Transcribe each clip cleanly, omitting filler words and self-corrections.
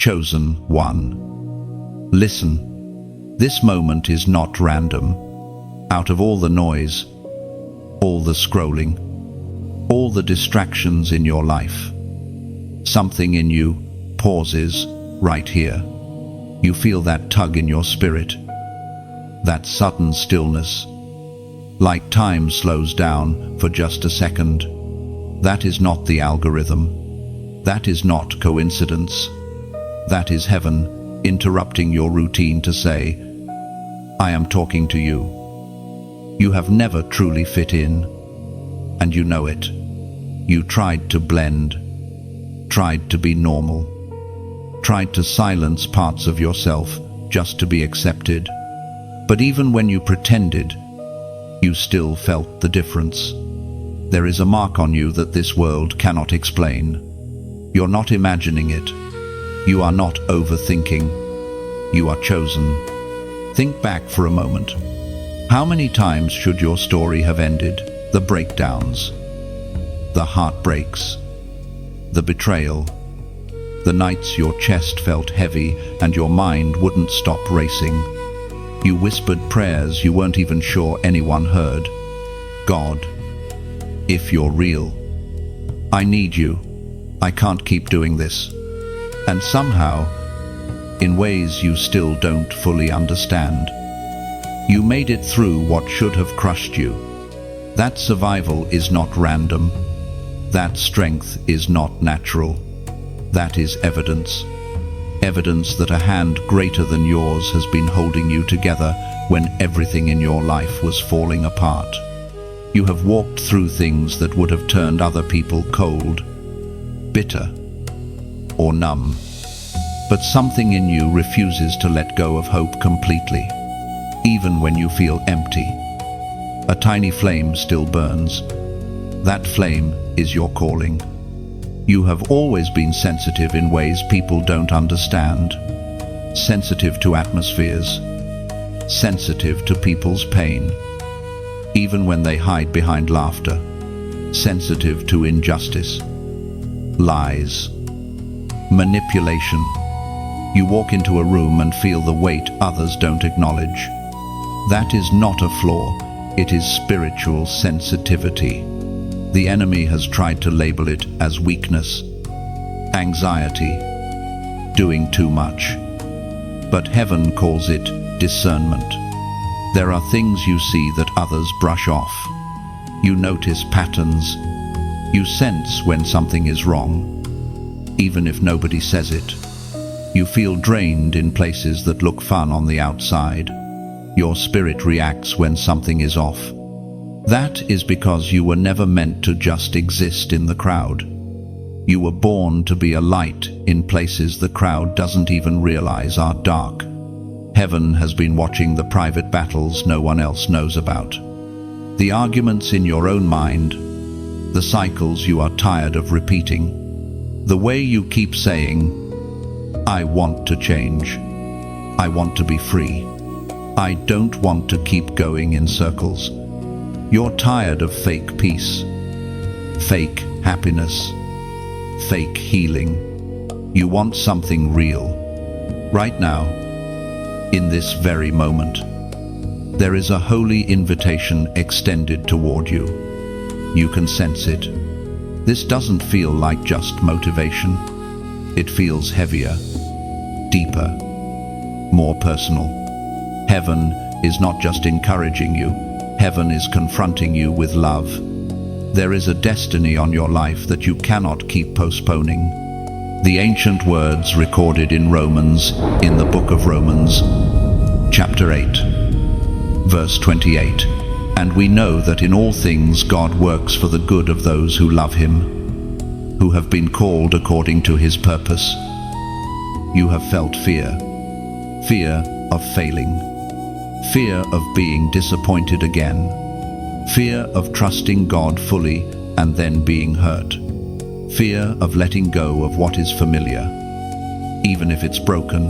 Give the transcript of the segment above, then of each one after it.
chosen one. Listen, this moment is not random. Out of all the noise, all the scrolling, all the distractions in your life, something in you pauses right here. You feel that tug in your spirit, that sudden stillness, like time slows down for just a second. That is not the algorithm. That is not coincidence. That is heaven interrupting your routine to say, I am talking to you. You have never truly fit in, and you know it. You tried to blend, tried to be normal, tried to silence parts of yourself just to be accepted. But even when you pretended, you still felt the difference. There is a mark on you that this world cannot explain. You're not imagining it. You are not overthinking. You are chosen. Think back for a moment. How many times should your story have ended? The breakdowns, the heartbreaks, the betrayal, the nights your chest felt heavy and your mind wouldn't stop racing. You whispered prayers you weren't even sure anyone heard. God, if you're real, I need you. I can't keep doing this. And somehow, in ways you still don't fully understand, you made it through what should have crushed you. That survival is not random. That strength is not natural. That is evidence. Evidence that a hand greater than yours has been holding you together when everything in your life was falling apart. You have walked through things that would have turned other people cold, bitter, or numb. But something in you refuses to let go of hope completely, even when you feel empty. A tiny flame still burns. That flame is your calling. You have always been sensitive in ways people don't understand. Sensitive to atmospheres. Sensitive to people's pain, even when they hide behind laughter. Sensitive to injustice, lies, manipulation. You walk into a room and feel the weight others don't acknowledge. That is not a flaw. It is spiritual sensitivity. The enemy has tried to label it as weakness, anxiety, doing too much. But heaven calls it discernment. There are things you see that others brush off. You notice patterns. You sense when something is wrong, even if nobody says it. You feel drained in places that look fun on the outside. Your spirit reacts when something is off. That is because you were never meant to just exist in the crowd. You were born to be a light in places the crowd doesn't even realize are dark. Heaven has been watching the private battles no one else knows about. The arguments in your own mind, the cycles you are tired of repeating, the way you keep saying, I want to change. I want to be free. I don't want to keep going in circles. You're tired of fake peace, fake happiness, fake healing. You want something real. Right now, in this very moment, there is a holy invitation extended toward you. You can sense it. This doesn't feel like just motivation. It feels heavier, deeper, more personal. Heaven is not just encouraging you. Heaven is confronting you with love. There is a destiny on your life that you cannot keep postponing. The ancient words recorded in Romans, in the book of Romans, chapter 8, verse 28. And we know that in all things God works for the good of those who love him, who have been called according to his purpose. You have felt fear. Fear of failing. Fear of being disappointed again. Fear of trusting God fully and then being hurt. Fear of letting go of what is familiar, even if it's broken.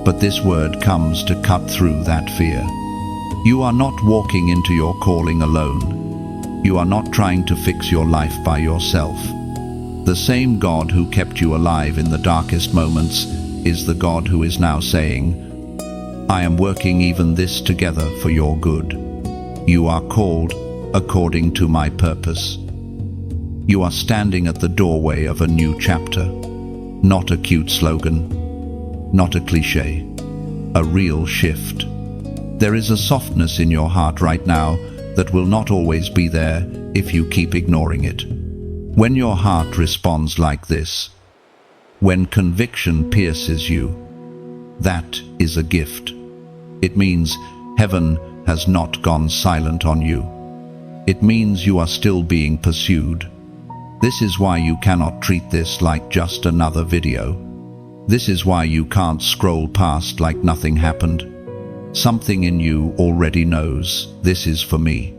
But this word comes to cut through that fear. You are not walking into your calling alone. You are not trying to fix your life by yourself. The same God who kept you alive in the darkest moments is the God who is now saying, I am working even this together for your good. You are called according to my purpose. You are standing at the doorway of a new chapter, not a cute slogan, not a cliche, a real shift. There is a softness in your heart right now that will not always be there if you keep ignoring it. When your heart responds like this, when conviction pierces you, that is a gift. It means heaven has not gone silent on you. It means you are still being pursued. This is why you cannot treat this like just another video. This is why you can't scroll past like nothing happened. Something in you already knows, this is for me.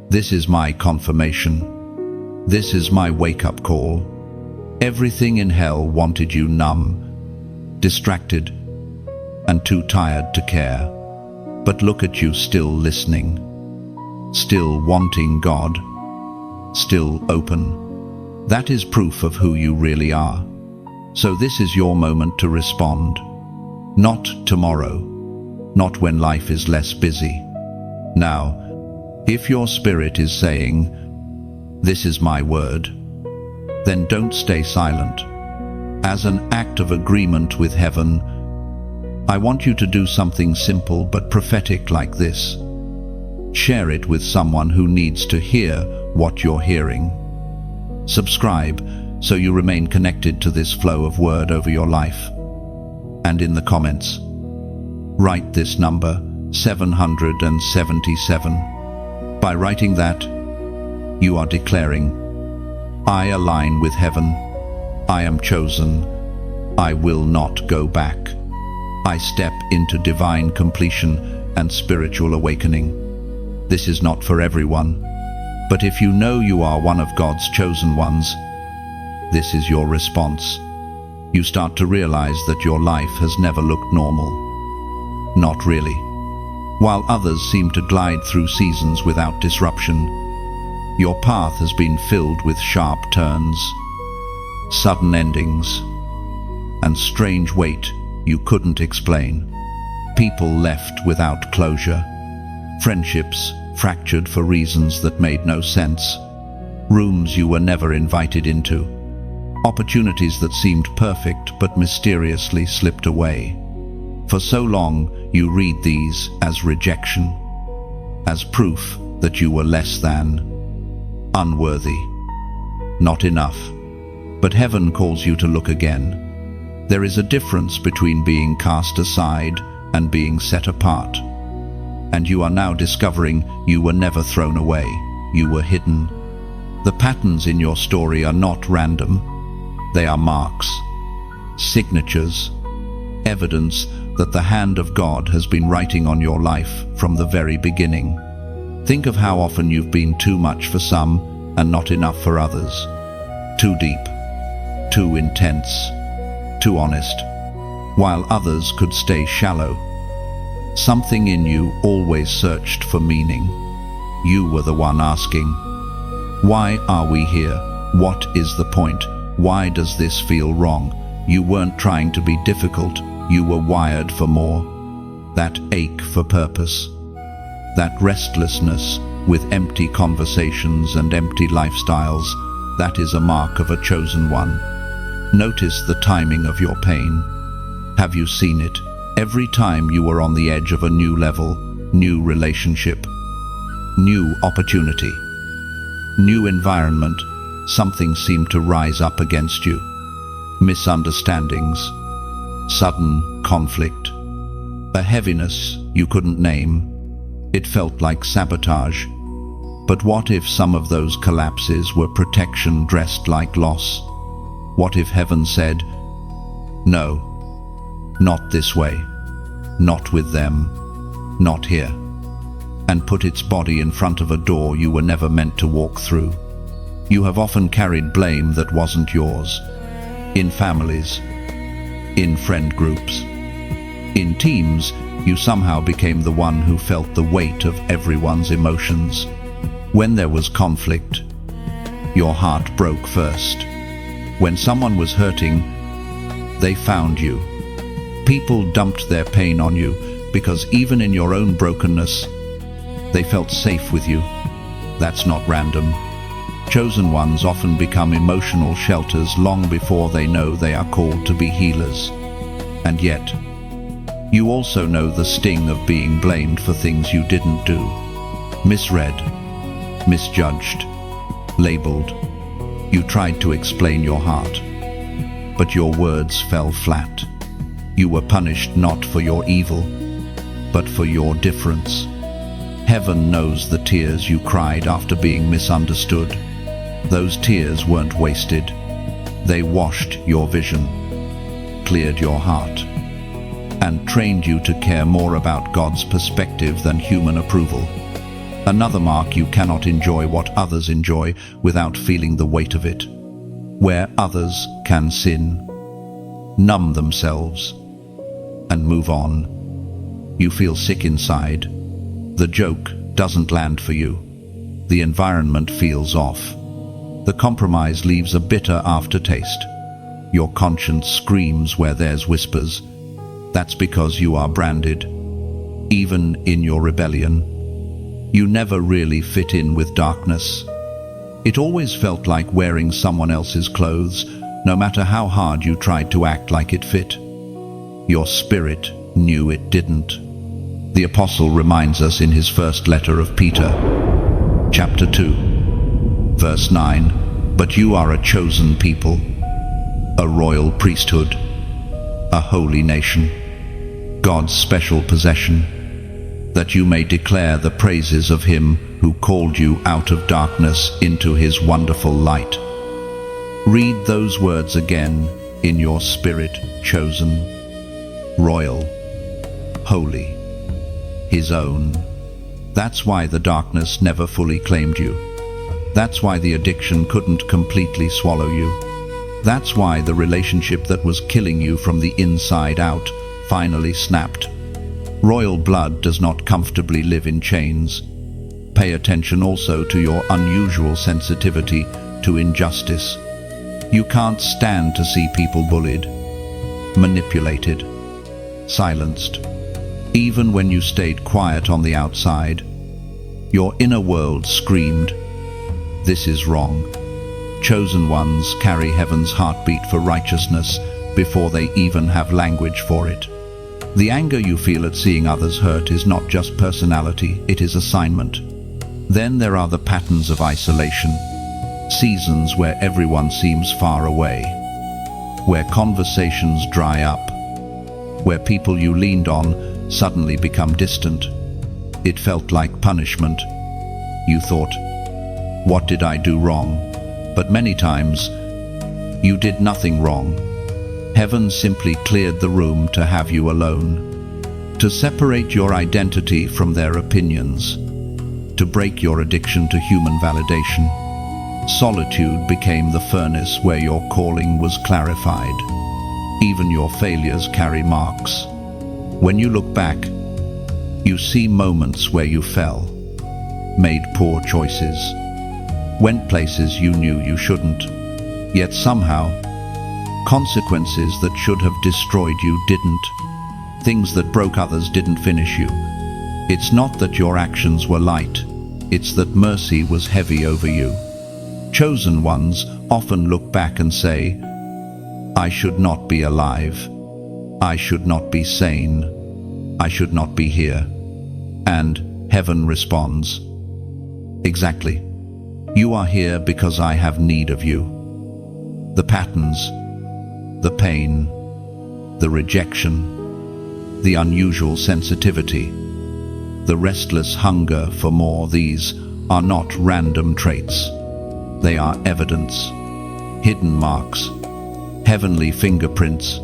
This is my confirmation. This is my wake-up call. Everything in hell wanted you numb, distracted, and too tired to care. But look at you still listening, still wanting God, still open. That is proof of who you really are. So this is your moment to respond. Not tomorrow, not when life is less busy. Now, if your spirit is saying, this is my word, then don't stay silent. As an act of agreement with heaven, I want you to do something simple but prophetic like this. Share it with someone who needs to hear what you're hearing. Subscribe so you remain connected to this flow of word over your life. And in the comments, write this number 777. By writing that, you are declaring, I align with heaven. I am chosen. I will not go back. I step into divine completion and spiritual awakening. This is not for everyone, but if you know you are one of God's chosen ones, this is your response. You start to realize that your life has never looked normal. Not really. While others seem to glide through seasons without disruption, your path has been filled with sharp turns, sudden endings, and strange weight you couldn't explain. People left without closure, friendships fractured for reasons that made no sense, rooms you were never invited into, opportunities that seemed perfect but mysteriously slipped away. For so long, you read these as rejection, as proof that you were less than, unworthy, not enough. But heaven calls you to look again. There is a difference between being cast aside and being set apart. And you are now discovering you were never thrown away. You were hidden. The patterns in your story are not random. They are marks, signatures, evidence that the hand of God has been writing on your life from the very beginning. Think of how often you've been too much for some and not enough for others. Too deep, too intense, too honest, while others could stay shallow. Something in you always searched for meaning. You were the one asking, why are we here? What is the point? Why does this feel wrong? You weren't trying to be difficult. You were wired for more. That ache for purpose, that restlessness with empty conversations and empty lifestyles, that is a mark of a chosen one. Notice the timing of your pain. Have you seen it? Every time you were on the edge of a new level, new relationship, new opportunity, new environment, something seemed to rise up against you. Misunderstandings, sudden conflict, a heaviness you couldn't name. It felt like sabotage. But what if some of those collapses were protection dressed like loss? What if heaven said, no, not this way, not with them, not here, and put its body in front of a door you were never meant to walk through? You have often carried blame that wasn't yours, in families, in friend groups, in teams. You somehow became the one who felt the weight of everyone's emotions. When there was conflict, your heart broke first. When someone was hurting, they found you. People dumped their pain on you because even in your own brokenness, they felt safe with you. That's not random. Chosen ones often become emotional shelters long before they know they are called to be healers. And yet, you also know the sting of being blamed for things you didn't do. Misread, misjudged, labeled. You tried to explain your heart, but your words fell flat. You were punished not for your evil, but for your difference. Heaven knows the tears you cried after being misunderstood. Those tears weren't wasted. They washed your vision, cleared your heart, and trained you to care more about God's perspective than human approval. Another mark: you cannot enjoy what others enjoy without feeling the weight of it. Where others can sin, numb themselves, and move on, you feel sick inside. The joke doesn't land for you. The environment feels off. The compromise leaves a bitter aftertaste. Your conscience screams where there's whispers. That's because you are branded. Even in your rebellion, you never really fit in with darkness. It always felt like wearing someone else's clothes, no matter how hard you tried to act like it fit. Your spirit knew it didn't. The apostle reminds us in his first letter of Peter, chapter 2, verse 9, "But you are a chosen people, a royal priesthood, a holy nation, God's special possession, that you may declare the praises of him who called you out of darkness into his wonderful light." Read those words again in your spirit: chosen, royal, holy, his own. That's why the darkness never fully claimed you. That's why the addiction couldn't completely swallow you. That's why the relationship that was killing you from the inside out finally snapped. Royal blood does not comfortably live in chains. Pay attention also to your unusual sensitivity to injustice. You can't stand to see people bullied, manipulated, silenced. Even when you stayed quiet on the outside, your inner world screamed, "This is wrong." Chosen ones carry heaven's heartbeat for righteousness before they even have language for it. The anger you feel at seeing others hurt is not just personality, it is assignment. Then there are the patterns of isolation, seasons where everyone seems far away, where conversations dry up, where people you leaned on suddenly become distant. It felt like punishment. You thought, "What did I do wrong?" But many times, you did nothing wrong. Heaven simply cleared the room to have you alone, to separate your identity from their opinions, to break your addiction to human validation. Solitude became the furnace where your calling was clarified. Even your failures carry marks. When you look back, you see moments where you fell, made poor choices, went places you knew you shouldn't, yet somehow, consequences that should have destroyed you didn't. Things that broke others didn't finish you. It's not that your actions were light, it's that mercy was heavy over you. Chosen ones often look back and say, "I should not be alive. I should not be sane. I should not be here." And heaven responds, "Exactly. You are here because I have need of you." The patterns, the pain, the rejection, the unusual sensitivity, the restless hunger for more, these are not random traits. They are evidence, hidden marks, heavenly fingerprints,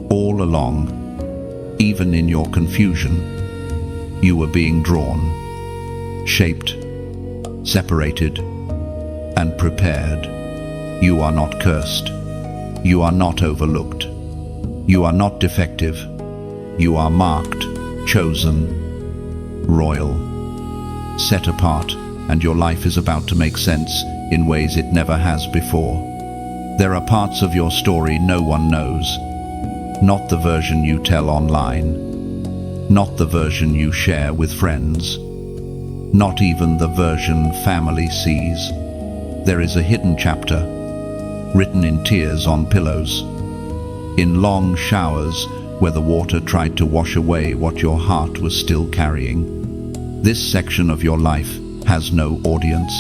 all along. Even in your confusion, you were being drawn, shaped, separated, and prepared. You are not cursed. You are not overlooked. You are not defective. You are marked, chosen, royal, set apart, and your life is about to make sense in ways it never has before. There are parts of your story no one knows. Not the version you tell online, not the version you share with friends, not even the version family sees. There is a hidden chapter, written in tears on pillows, in long showers where the water tried to wash away what your heart was still carrying. This section of your life has no audience,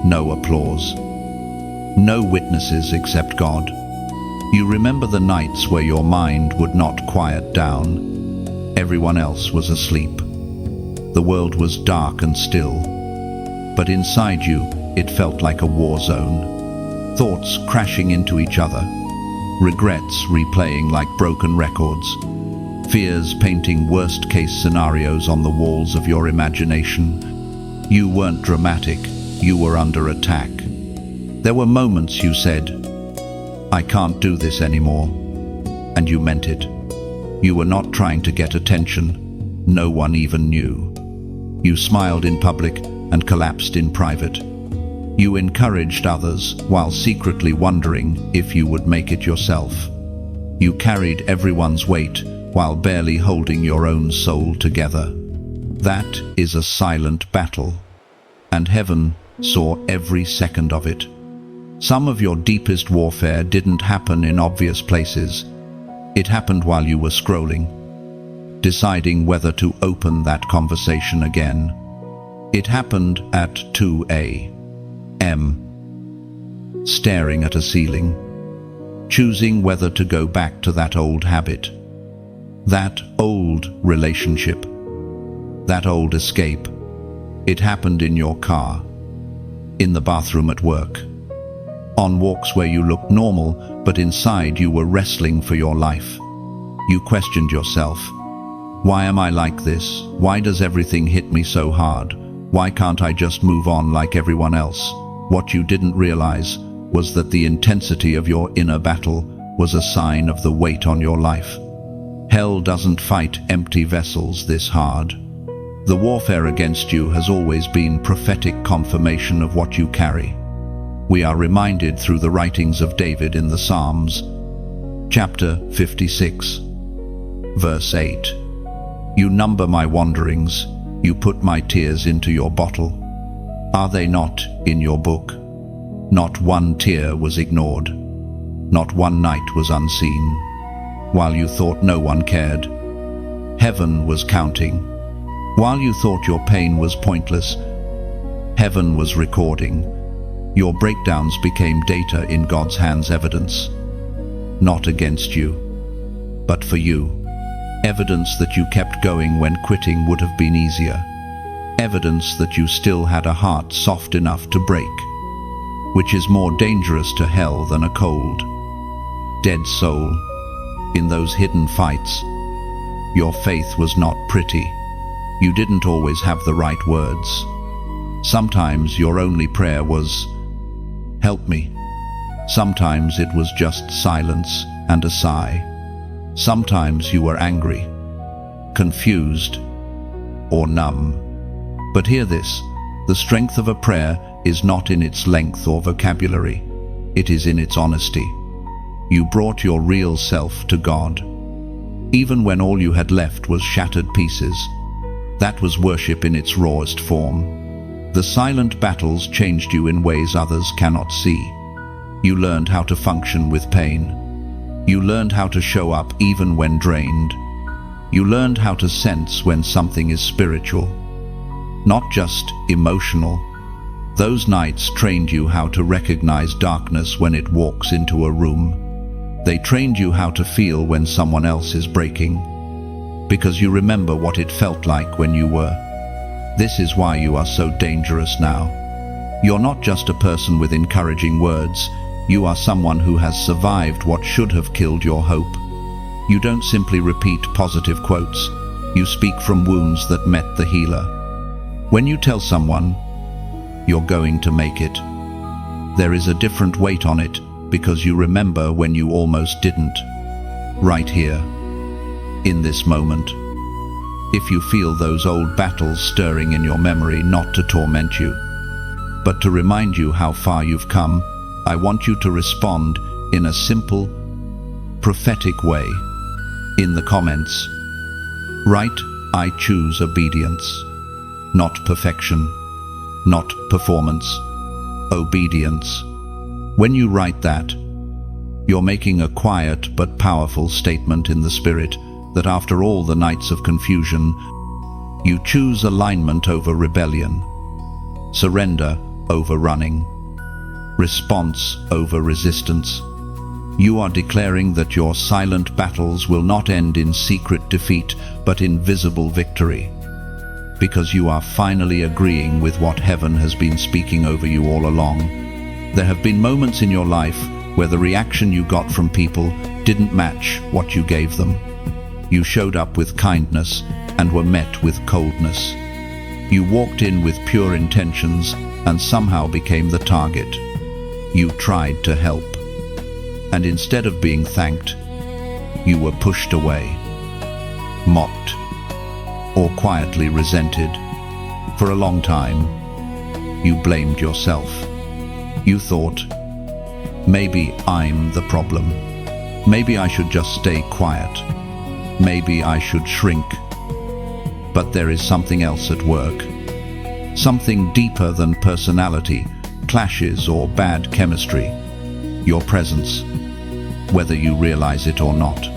no applause, no witnesses except God. You remember the nights where your mind would not quiet down. Everyone else was asleep. The world was dark and still, but inside you it felt like a war zone. Thoughts crashing into each other, regrets replaying like broken records, fears painting worst-case scenarios on the walls of your imagination. You weren't dramatic, you were under attack. There were moments you said, "I can't do this anymore," and you meant it. You were not trying to get attention. No one even knew. You smiled in public and collapsed in private. You encouraged others while secretly wondering if you would make it yourself. You carried everyone's weight while barely holding your own soul together. That is a silent battle, and heaven saw every second of it. Some of your deepest warfare didn't happen in obvious places. It happened while you were scrolling, deciding whether to open that conversation again. It happened at 2 a.m., staring at a ceiling, choosing whether to go back to that old habit, that old relationship, that old escape. It happened in your car, in the bathroom at work, on walks where you looked normal, but inside you were wrestling for your life. You questioned yourself. Why am I like this? Why does everything hit me so hard? Why can't I just move on like everyone else? What you didn't realize was that the intensity of your inner battle was a sign of the weight on your life. Hell doesn't fight empty vessels this hard. The warfare against you has always been prophetic confirmation of what you carry. We are reminded through the writings of David in the Psalms, chapter 56, verse 8. You number my wanderings, you put my tears into your bottle. Are they not in your book? Not one tear was ignored, not one night was unseen. While you thought no one cared, heaven was counting. While you thought your pain was pointless, heaven was recording. Your breakdowns became data in God's hands, evidence, not against you, but for you. Evidence that you kept going when quitting would have been easier. Evidence that you still had a heart soft enough to break, which is more dangerous to hell than a cold, dead soul. In those hidden fights, your faith was not pretty. You didn't always have the right words. Sometimes your only prayer was, "Help me." Sometimes it was just silence and a sigh. Sometimes you were angry, confused, or numb. But hear this, the strength of a prayer is not in its length or vocabulary. It is in its honesty. You brought your real self to God, even when all you had left was shattered pieces. That was worship in its rawest form. The silent battles changed you in ways others cannot see. You learned how to function with pain. You learned how to show up even when drained. You learned how to sense when something is spiritual, not just emotional. Those nights trained you how to recognize darkness when it walks into a room. They trained you how to feel when someone else is breaking, because you remember what it felt like when you were. This is why you are so dangerous now. You're not just a person with encouraging words. You are someone who has survived what should have killed your hope. You don't simply repeat positive quotes. You speak from wounds that met the healer. When you tell someone, "You're going to make it," there is a different weight on it, because you remember when you almost didn't. Right here, in this moment. If you feel those old battles stirring in your memory, not to torment you, but to remind you how far you've come, I want you to respond in a simple, prophetic way. In the comments, write, "I choose obedience." Not perfection, not performance, obedience. When you write that, you're making a quiet but powerful statement in the spirit that after all the nights of confusion, you choose alignment over rebellion, surrender over running, response over resistance. You are declaring that your silent battles will not end in secret defeat, but in visible victory, because you are finally agreeing with what heaven has been speaking over you all along. There have been moments in your life where the reaction you got from people didn't match what you gave them. You showed up with kindness and were met with coldness. You walked in with pure intentions and somehow became the target. You tried to help, and instead of being thanked, you were pushed away, mocked, or quietly resented. For a long time, you blamed yourself. You thought, maybe I'm the problem. Maybe I should just stay quiet. Maybe I should shrink. But there is something else at work. Something deeper than personality, clashes, or bad chemistry. Your presence, whether you realize it or not,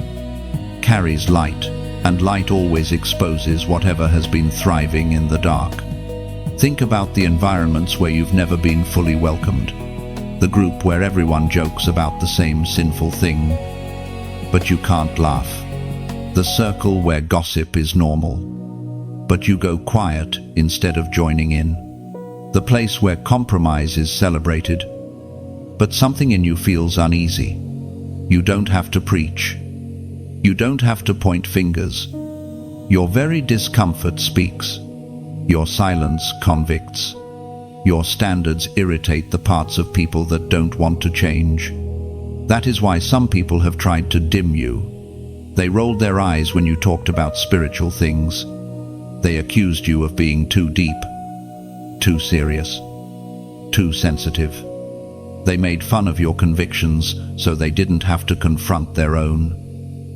carries light, and light always exposes whatever has been thriving in the dark. Think about the environments where you've never been fully welcomed. The group where everyone jokes about the same sinful thing, but you can't laugh. The circle where gossip is normal, but you go quiet instead of joining in. The place where compromise is celebrated, but something in you feels uneasy. You don't have to preach. You don't have to point fingers. Your very discomfort speaks. Your silence convicts. Your standards irritate the parts of people that don't want to change. That is why some people have tried to dim you. They rolled their eyes when you talked about spiritual things. They accused you of being too deep, too serious, too sensitive. They made fun of your convictions so they didn't have to confront their own.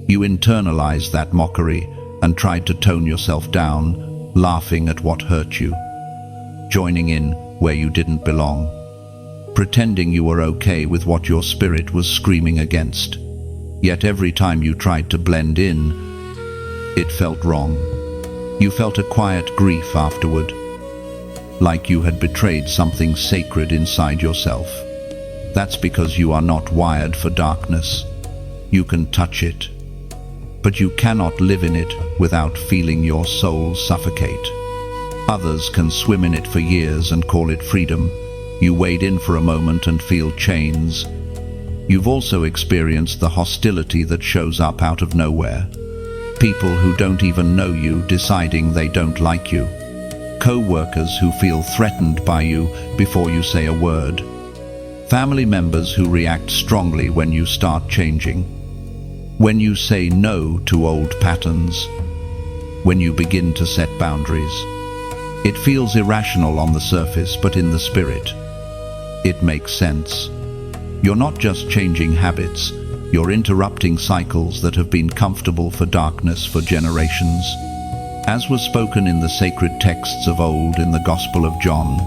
You internalized that mockery and tried to tone yourself down, laughing at what hurt you, joining in where you didn't belong, pretending you were okay with what your spirit was screaming against. Yet every time you tried to blend in, it felt wrong. You felt a quiet grief afterward, like you had betrayed something sacred inside yourself. That's because you are not wired for darkness. You can touch it, but you cannot live in it without feeling your soul suffocate. Others can swim in it for years and call it freedom. You wade in for a moment and feel chains. You've also experienced the hostility that shows up out of nowhere. People who don't even know you deciding they don't like you. Co-workers who feel threatened by you before you say a word. Family members who react strongly when you start changing. When you say no to old patterns. When you begin to set boundaries. It feels irrational on the surface, but in the spirit, it makes sense. You're not just changing habits, you're interrupting cycles that have been comfortable for darkness for generations. As was spoken in the sacred texts of old in the Gospel of John,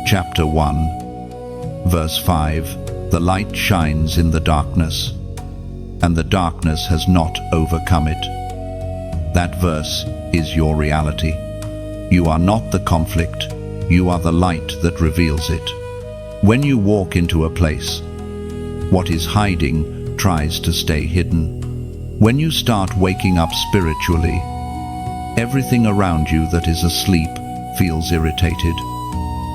chapter 1, verse 5, the light shines in the darkness, and the darkness has not overcome it. That verse is your reality. You are not the conflict, you are the light that reveals it. When you walk into a place, what is hiding tries to stay hidden. When you start waking up spiritually, everything around you that is asleep feels irritated.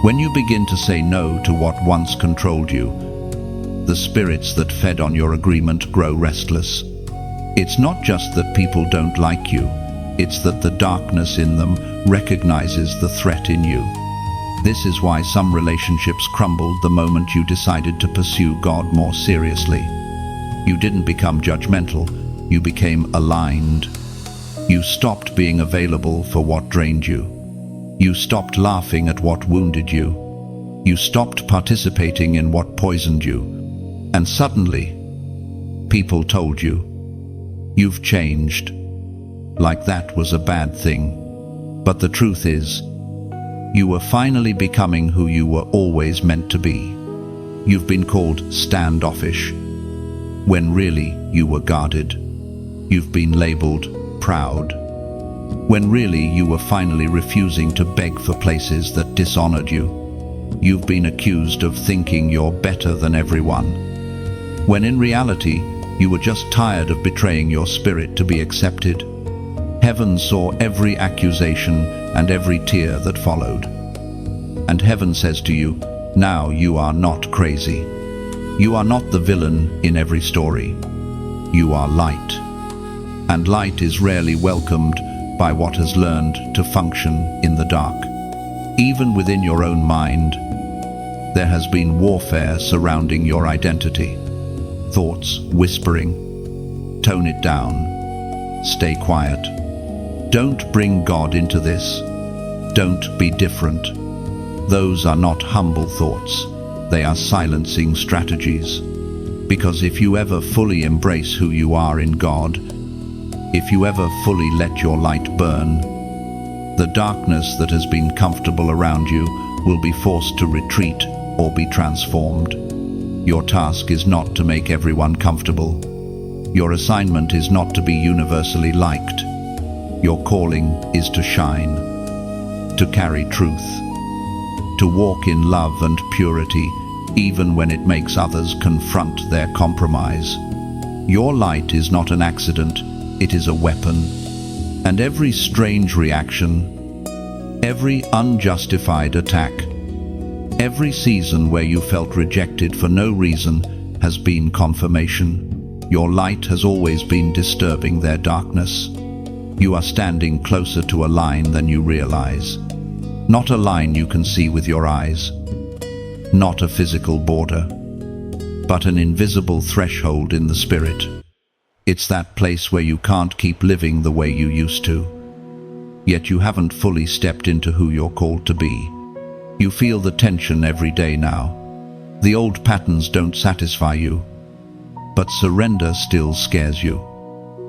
When you begin to say no to what once controlled you, the spirits that fed on your agreement grow restless. It's not just that people don't like you, it's that the darkness in them recognizes the threat in you. This is why some relationships crumbled the moment you decided to pursue God more seriously. You didn't become judgmental, you became aligned. You stopped being available for what drained you. You stopped laughing at what wounded you. You stopped participating in what poisoned you. And suddenly, People told you, "You've changed," like that was a bad thing. But the truth is, you were finally becoming who you were always meant to be. You've been called standoffish, when really you were guarded. You've been labeled proud, when really you were finally refusing to beg for places that dishonored you. You've been accused of thinking you're better than everyone, when in reality you were just tired of betraying your spirit to be accepted. Heaven saw every accusation and every tear that followed. And heaven says to you, now you are not crazy. You are not the villain in every story. You are light. And light is rarely welcomed by what has learned to function in the dark. Even within your own mind, there has been warfare surrounding your identity. Thoughts whispering, "Tone it down. Stay quiet. Don't bring God into this. Don't be different." Those are not humble thoughts. They are silencing strategies. Because if you ever fully embrace who you are in God, if you ever fully let your light burn, the darkness that has been comfortable around you will be forced to retreat or be transformed. Your task is not to make everyone comfortable. Your assignment is not to be universally liked. Your calling is to shine, to carry truth, to walk in love and purity, even when it makes others confront their compromise. Your light is not an accident, it is a weapon. And every strange reaction, every unjustified attack, every season where you felt rejected for no reason has been confirmation. Your light has always been disturbing their darkness. You are standing closer to a line than you realize. Not a line you can see with your eyes. Not a physical border, but an invisible threshold in the spirit. It's that place where you can't keep living the way you used to. Yet you haven't fully stepped into who you're called to be. You feel the tension every day now. The old patterns don't satisfy you, but surrender still scares you.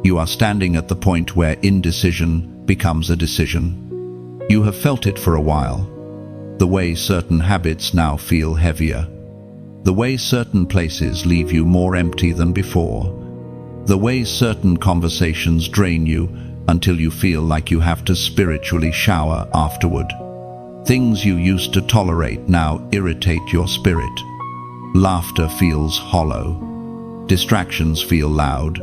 You are standing at the point where indecision becomes a decision. You have felt it for a while. The way certain habits now feel heavier. The way certain places leave you more empty than before. The way certain conversations drain you until you feel like you have to spiritually shower afterward. Things you used to tolerate now irritate your spirit. Laughter feels hollow. Distractions feel loud.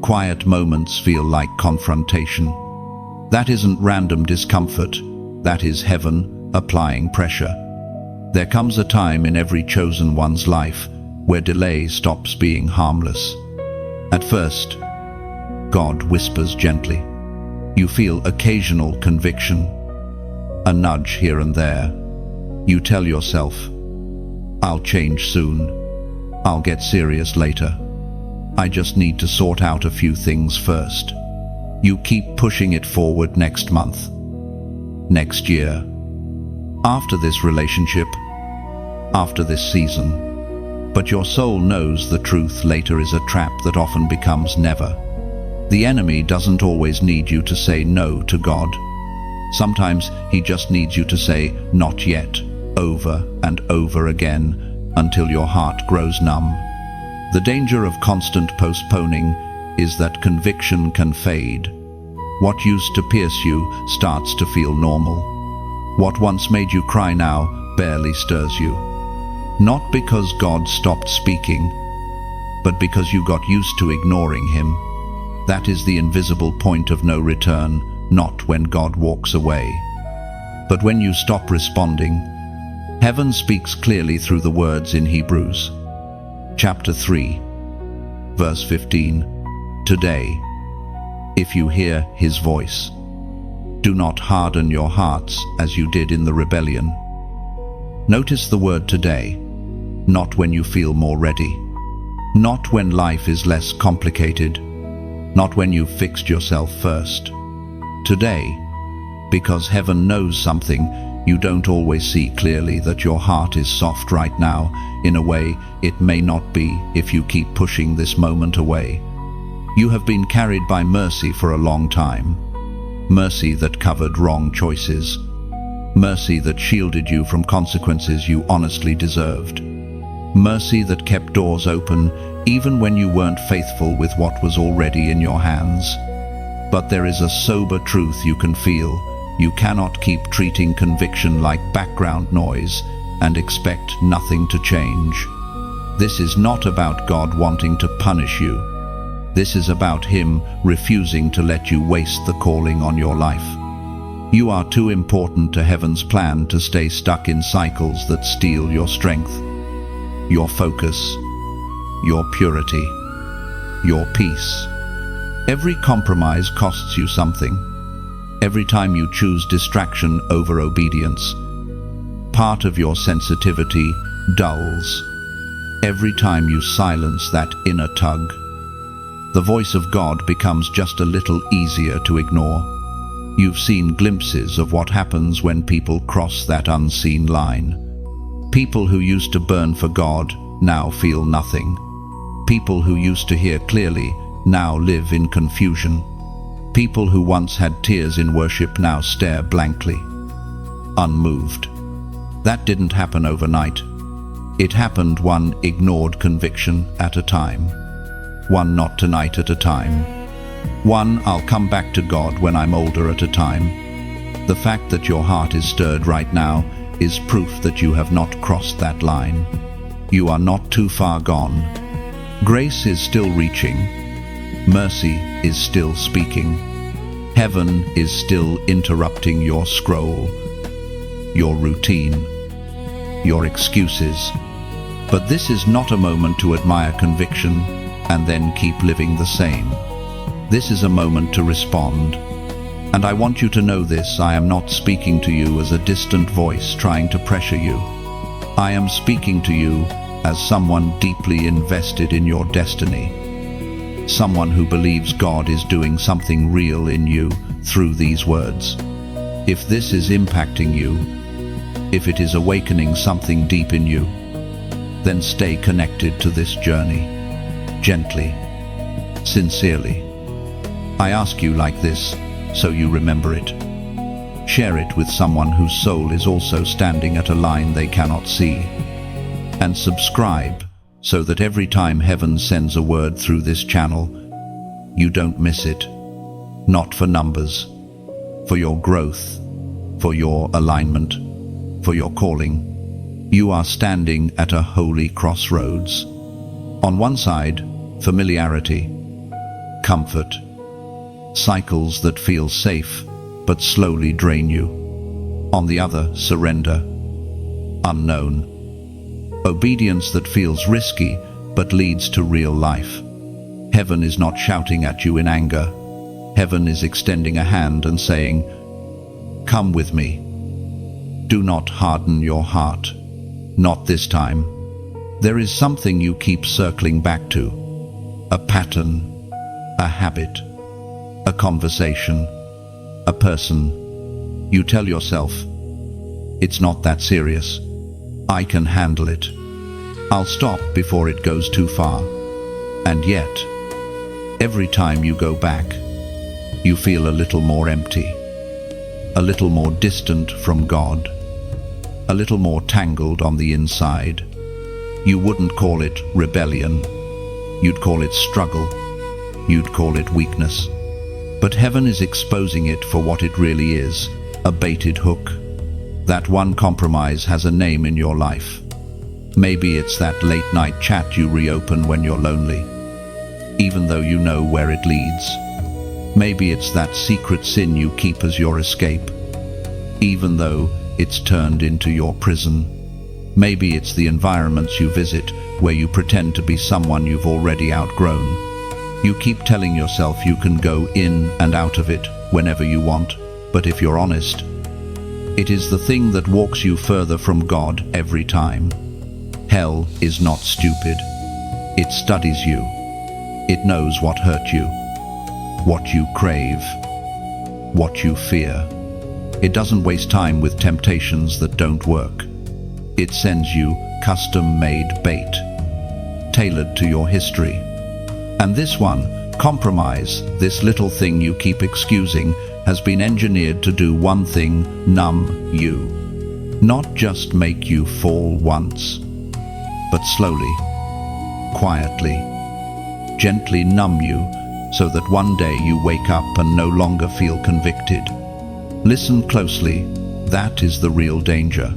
Quiet moments feel like confrontation. That isn't random discomfort. That is heaven applying pressure. There comes a time in every chosen one's life where delay stops being harmless. At first, God whispers gently. You feel occasional conviction, a nudge here and there. You tell yourself, "I'll change soon. I'll get serious later. I just need to sort out a few things first." You keep pushing it forward next month, next year, after this relationship, after this season. But your soul knows the truth later is a trap that often becomes never. The enemy doesn't always need you to say no to God. Sometimes he just needs you to say not yet, over and over again, until your heart grows numb. The danger of constant postponing is that conviction can fade. What used to pierce you starts to feel normal. What once made you cry now barely stirs you. Not because God stopped speaking, but because you got used to ignoring him. That is the invisible point of no return, not when God walks away, but when you stop responding. Heaven speaks clearly through the words in Hebrews, chapter 3, verse 15. Today, if you hear his voice, do not harden your hearts as you did in the rebellion. Notice the word today, not when you feel more ready, not when life is less complicated, not when you've fixed yourself first. Today, because heaven knows something You don't always see clearly that your heart is soft right now. In a way, it may not be if you keep pushing this moment away. You have been carried by mercy for a long time. Mercy that covered wrong choices. Mercy that shielded you from consequences you honestly deserved. Mercy that kept doors open even when you weren't faithful with what was already in your hands. But there is a sober truth you can feel. You cannot keep treating conviction like background noise and expect nothing to change. This is not about God wanting to punish you. This is about Him refusing to let you waste the calling on your life. You are too important to heaven's plan to stay stuck in cycles that steal your strength, your focus, your purity, your peace. Every compromise costs you something. Every time you choose distraction over obedience, part of your sensitivity dulls. Every time you silence that inner tug, the voice of God becomes just a little easier to ignore. You've seen glimpses of what happens when people cross that unseen line. People who used to burn for God now feel nothing. People who used to hear clearly now live in confusion. People who once had tears in worship now stare blankly, unmoved. That didn't happen overnight. It happened one ignored conviction at a time. One not tonight at a time. One I'll come back to God when I'm older at a time. The fact that your heart is stirred right now is proof that you have not crossed that line. You are not too far gone. Grace is still reaching. Mercy is still speaking. Heaven is still interrupting your scroll, your routine, your excuses. But this is not a moment to admire conviction and then keep living the same. This is a moment to respond. And I want you to know this: I am not speaking to you as a distant voice trying to pressure you. I am speaking to you as someone deeply invested in your destiny. Someone who believes God is doing something real in you through these words. If this is impacting you, if it is awakening something deep in you, then stay connected to this journey, gently, sincerely. I ask you like this, so you remember it. Share it with someone whose soul is also standing at a line they cannot see. And subscribe, so that every time heaven sends a word through this channel, you don't miss it. Not for numbers, for your growth, for your alignment, for your calling. You are standing at a holy crossroads. On one side, familiarity, comfort, cycles that feel safe but slowly drain you. On the other, surrender, unknown. Obedience that feels risky but leads to real life. Heaven is not shouting at you in anger. Heaven is extending a hand and saying, "Come with me." Do not harden your heart. Not this time. There is something you keep circling back to. A pattern, a habit, a conversation, a person. You tell yourself, "It's not that serious. I can handle it. I'll stop before it goes too far." And yet, every time you go back, you feel a little more empty, a little more distant from God, a little more tangled on the inside. You wouldn't call it rebellion. You'd call it struggle. You'd call it weakness. But heaven is exposing it for what it really is, a baited hook. That one compromise has a name in your life. Maybe it's that late night chat you reopen when you're lonely, even though you know where it leads. Maybe it's that secret sin you keep as your escape, even though it's turned into your prison. Maybe it's the environments you visit where you pretend to be someone you've already outgrown. You keep telling yourself you can go in and out of it whenever you want, but if you're honest, it is the thing that walks you further from God every time. Hell is not stupid. It studies you. It knows what hurt you, what you crave, what you fear. It doesn't waste time with temptations that don't work. It sends you custom-made bait, tailored to your history. And this one, compromise, this little thing you keep excusing, has been engineered to do one thing: numb you. Not just make you fall once, but slowly, quietly, gently numb you so that one day you wake up and no longer feel convicted. Listen closely, that is the real danger.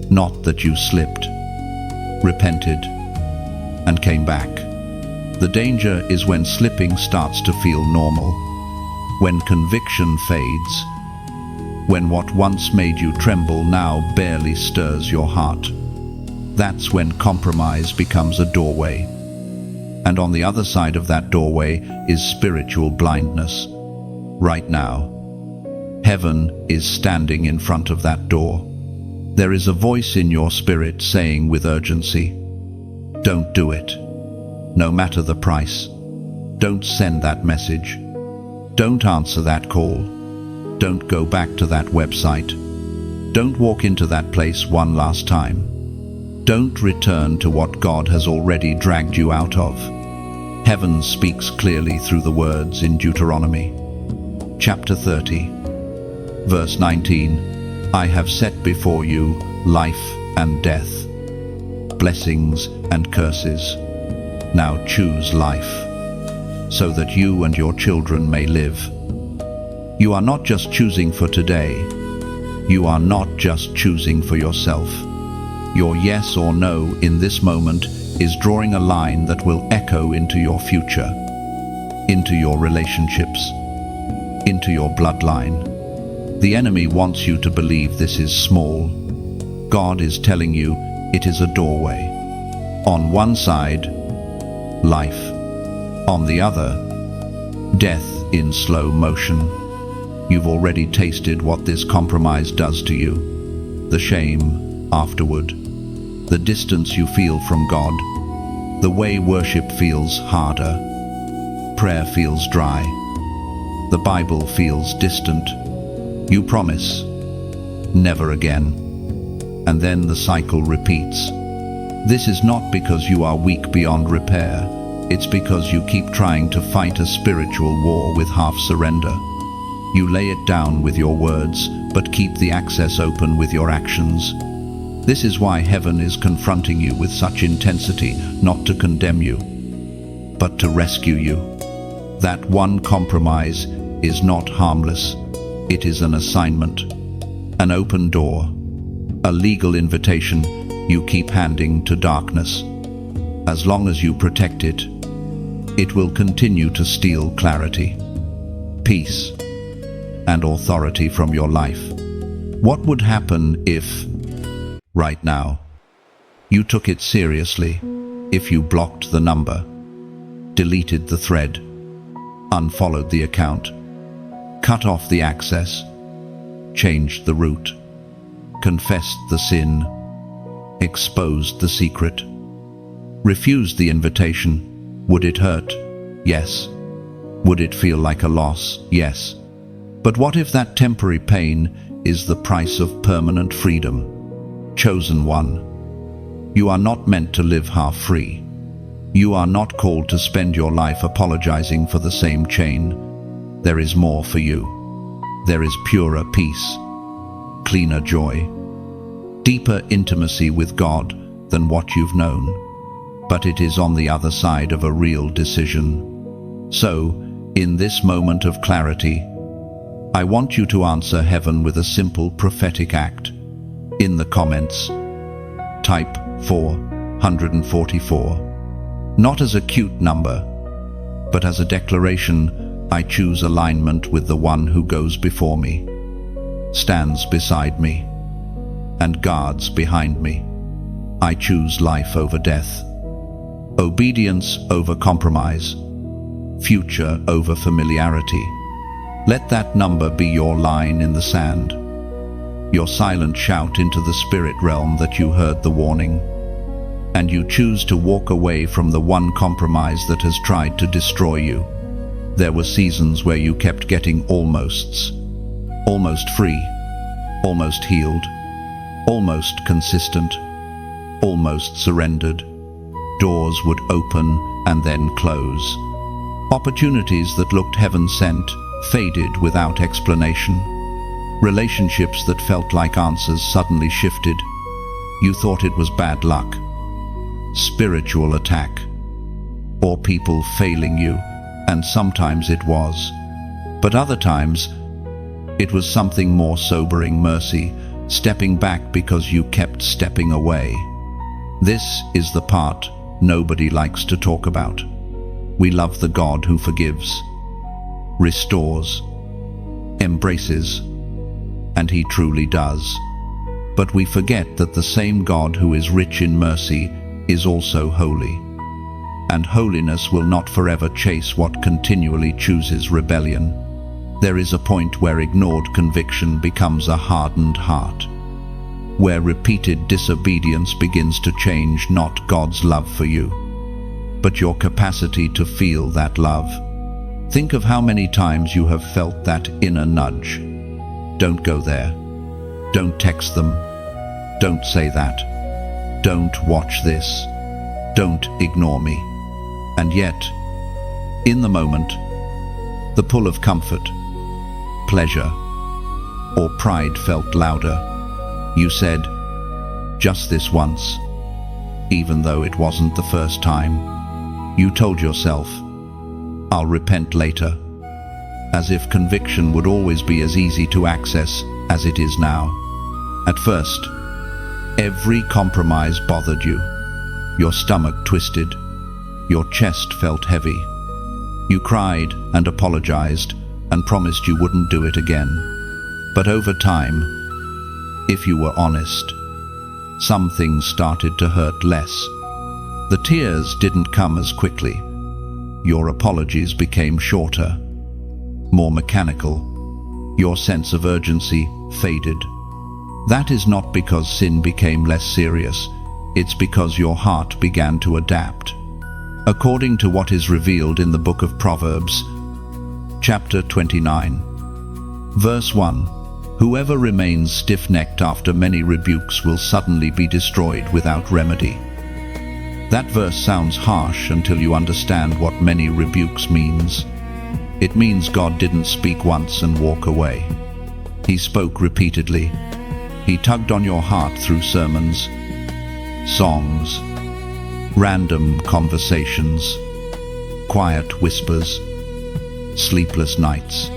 Not that you slipped, repented, and came back. The danger is when slipping starts to feel normal, when conviction fades, when what once made you tremble now barely stirs your heart. That's when compromise becomes a doorway. And on the other side of that doorway is spiritual blindness. Right now, heaven is standing in front of that door. There is a voice in your spirit saying with urgency, "Don't do it. No matter the price. Don't send that message. Don't answer that call. Don't go back to that website. Don't walk into that place one last time. Don't return to what God has already dragged you out of." Heaven speaks clearly through the words in Deuteronomy, chapter 30, verse 19, "I have set before you life and death, blessings and curses. Now choose life, so that you and your children may live." You are not just choosing for today. You are not just choosing for yourself. Your yes or no in this moment is drawing a line that will echo into your future, into your relationships, into your bloodline. The enemy wants you to believe this is small. God is telling you it is a doorway. On one side, life. On the other, death in slow motion. You've already tasted what this compromise does to you. The shame afterward. The distance you feel from God. The way worship feels harder. Prayer feels dry. The Bible feels distant. You promise, never again. And then the cycle repeats. This is not because you are weak beyond repair. It's because you keep trying to fight a spiritual war with half surrender. You lay it down with your words, but keep the access open with your actions. This is why heaven is confronting you with such intensity, not to condemn you, but to rescue you. That one compromise is not harmless. It is an assignment, an open door, a legal invitation you keep handing to darkness. As long as you protect it, it will continue to steal clarity, peace, and authority from your life. What would happen if, right now, you took it seriously, if you blocked the number, deleted the thread, unfollowed the account, cut off the access, changed the route, confessed the sin, exposed the secret, refused the invitation? Would it hurt? Yes. Would it feel like a loss? Yes. But what if that temporary pain is the price of permanent freedom? Chosen one, you are not meant to live half-free. You are not called to spend your life apologizing for the same chain. There is more for you. There is purer peace, cleaner joy, deeper intimacy with God than what you've known. But it is on the other side of a real decision. So, in this moment of clarity, I want you to answer heaven with a simple prophetic act. In the comments, type 444. Not as a cute number, but as a declaration. I choose alignment with the one who goes before me, stands beside me, and guards behind me. I choose life over death, obedience over compromise, future over familiarity. Let that number be your line in the sand, your silent shout into the spirit realm that you heard the warning, and you choose to walk away from the one compromise that has tried to destroy you. There were seasons where you kept getting almost free, almost healed, almost consistent, almost surrendered. Doors would open and then close. Opportunities that looked heaven-sent faded without explanation. Relationships that felt like answers suddenly shifted. You thought it was bad luck, spiritual attack, or people failing you, and sometimes it was. But other times, it was something more sobering: mercy, stepping back because you kept stepping away. This is the part nobody likes to talk about. We love the God who forgives, restores, embraces, and He truly does. But we forget that the same God who is rich in mercy is also holy. And holiness will not forever chase what continually chooses rebellion. There is a point where ignored conviction becomes a hardened heart, where repeated disobedience begins to change not God's love for you, but your capacity to feel that love. Think of how many times you have felt that inner nudge. Don't go there. Don't text them. Don't say that. Don't watch this. Don't ignore me. And yet, in the moment, the pull of comfort, pleasure, or pride felt louder. You said, just this once, even though it wasn't the first time. You told yourself, I'll repent later, as if conviction would always be as easy to access as it is now. At first, every compromise bothered you. Your stomach twisted. Your chest felt heavy. You cried and apologized and promised you wouldn't do it again. But over time, if you were honest, some things started to hurt less. The tears didn't come as quickly. Your apologies became shorter, more mechanical. Your sense of urgency faded. That is not because sin became less serious. It's because your heart began to adapt. According to what is revealed in the book of Proverbs, chapter 29, verse 1, whoever remains stiff-necked after many rebukes will suddenly be destroyed without remedy. That verse sounds harsh until you understand what many rebukes means. It means God didn't speak once and walk away. He spoke repeatedly. He tugged on your heart through sermons, songs, random conversations, quiet whispers, sleepless nights,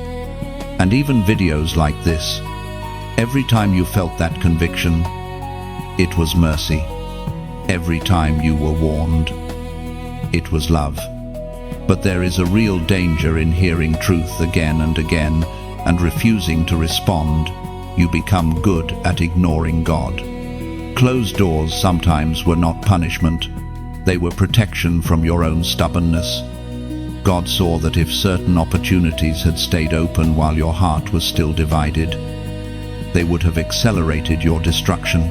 and even videos like this. Every time you felt that conviction, it was mercy. Every time you were warned, it was love. But there is a real danger in hearing truth again and again and refusing to respond. You become good at ignoring God. Closed doors sometimes were not punishment. They were protection from your own stubbornness. God saw that if certain opportunities had stayed open while your heart was still divided, they would have accelerated your destruction.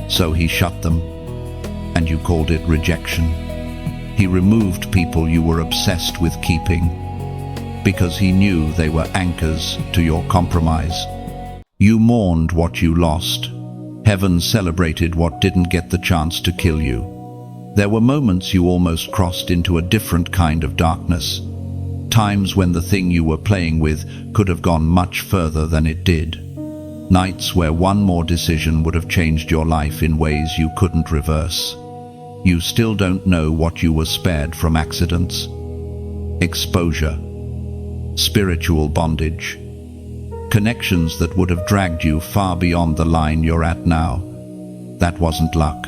So He shut them, and you called it rejection. He removed people you were obsessed with keeping, because He knew they were anchors to your compromise. You mourned what you lost. Heaven celebrated what didn't get the chance to kill you. There were moments you almost crossed into a different kind of darkness. Times when the thing you were playing with could have gone much further than it did. Nights where one more decision would have changed your life in ways you couldn't reverse. You still don't know what you were spared from: accidents, exposure, spiritual bondage, connections that would have dragged you far beyond the line you're at now. That wasn't luck.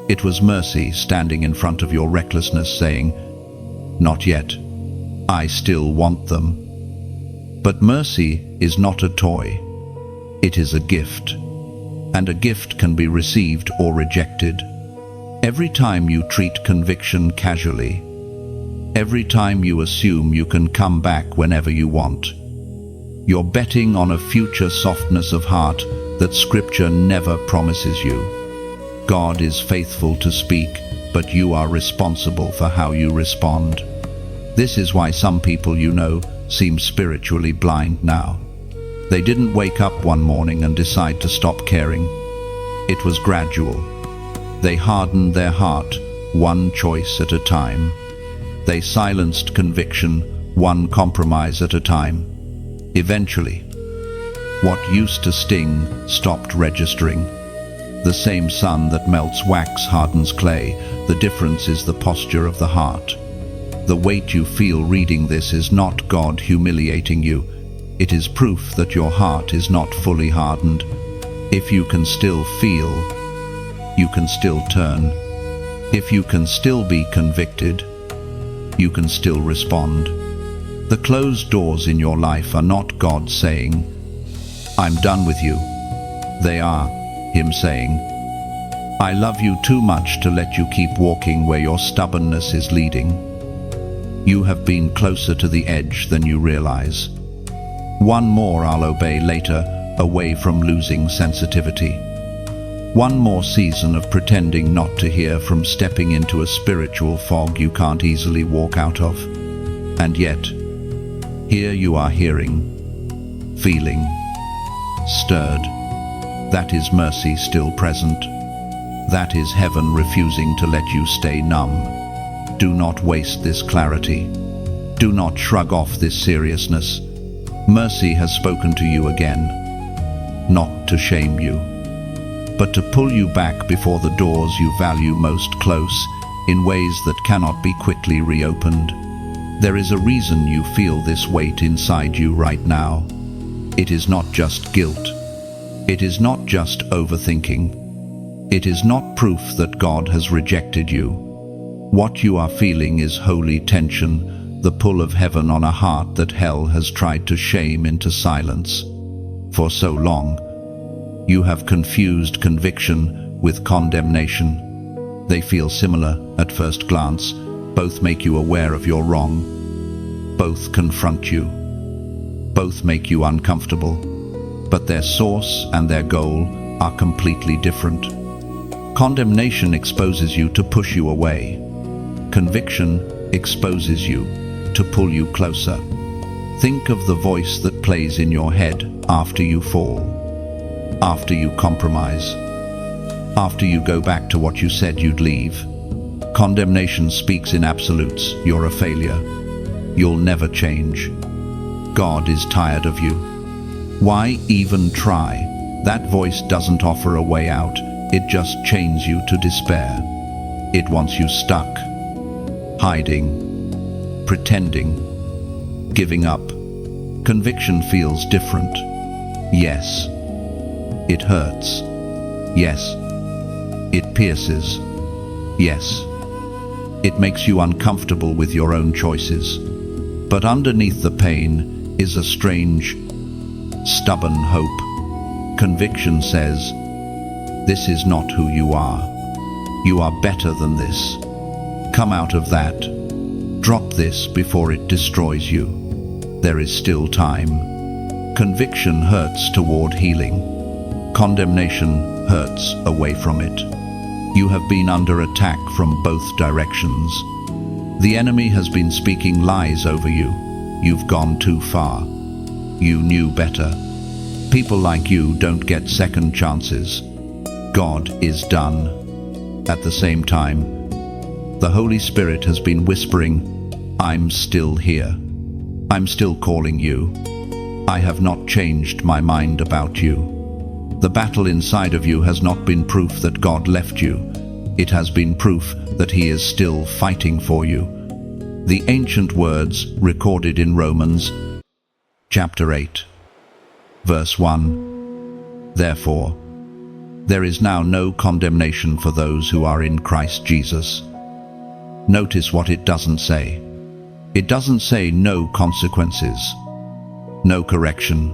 It was mercy standing in front of your recklessness saying, "Not yet. I still want them." But mercy is not a toy. It is a gift. And a gift can be received or rejected. Every time you treat conviction casually, every time you assume you can come back whenever you want, you're betting on a future softness of heart that Scripture never promises you. God is faithful to speak, but you are responsible for how you respond. This is why some people you know seem spiritually blind now. They didn't wake up one morning and decide to stop caring. It was gradual. They hardened their heart, one choice at a time. They silenced conviction, one compromise at a time. Eventually, what used to sting stopped registering. The same sun that melts wax hardens clay. The difference is the posture of the heart. The weight you feel reading this is not God humiliating you. It is proof that your heart is not fully hardened. If you can still feel, you can still turn. If you can still be convicted, you can still respond. The closed doors in your life are not God saying, "I'm done with you." They are Him saying, "I love you too much to let you keep walking where your stubbornness is leading. You have been closer to the edge than you realize. One more I'll obey later, away from losing sensitivity. One more season of pretending not to hear from stepping into a spiritual fog you can't easily walk out of. And yet, here you are hearing, feeling, stirred. That is mercy still present. That is heaven refusing to let you stay numb. Do not waste this clarity. Do not shrug off this seriousness. Mercy has spoken to you again, not to shame you, but to pull you back before the doors you value most close in ways that cannot be quickly reopened. There is a reason you feel this weight inside you right now. It is not just guilt. It is not just overthinking. It is not proof that God has rejected you. What you are feeling is holy tension, the pull of heaven on a heart that hell has tried to shame into silence. For so long, you have confused conviction with condemnation. They feel similar at first glance. Both make you aware of your wrong. Both confront you. Both make you uncomfortable. But their source and their goal are completely different. Condemnation exposes you to push you away. Conviction exposes you to pull you closer. Think of the voice that plays in your head after you fall, after you compromise, after you go back to what you said you'd leave. Condemnation speaks in absolutes. You're a failure. You'll never change. God is tired of you. Why even try? That voice doesn't offer a way out. It just chains you to despair. It wants you stuck, hiding, pretending, giving up. Conviction feels different. Yes, it hurts. Yes, it pierces. Yes, it makes you uncomfortable with your own choices. But underneath the pain is a strange, stubborn hope. Conviction says, this is not who you are. You are better than this. Come out of that. Drop this before it destroys you. There is still time. Conviction hurts toward healing. Condemnation hurts away from it. You have been under attack from both directions. The enemy has been speaking lies over you. You've gone too far. You knew better. People like you don't get second chances. God is done. At the same time, the Holy Spirit has been whispering, I'm still here. I'm still calling you. I have not changed my mind about you. The battle inside of you has not been proof that God left you. It has been proof that He is still fighting for you. The ancient words recorded in Romans chapter 8, verse 1. Therefore, there is now no condemnation for those who are in Christ Jesus. Notice what it doesn't say. It doesn't say no consequences, no correction,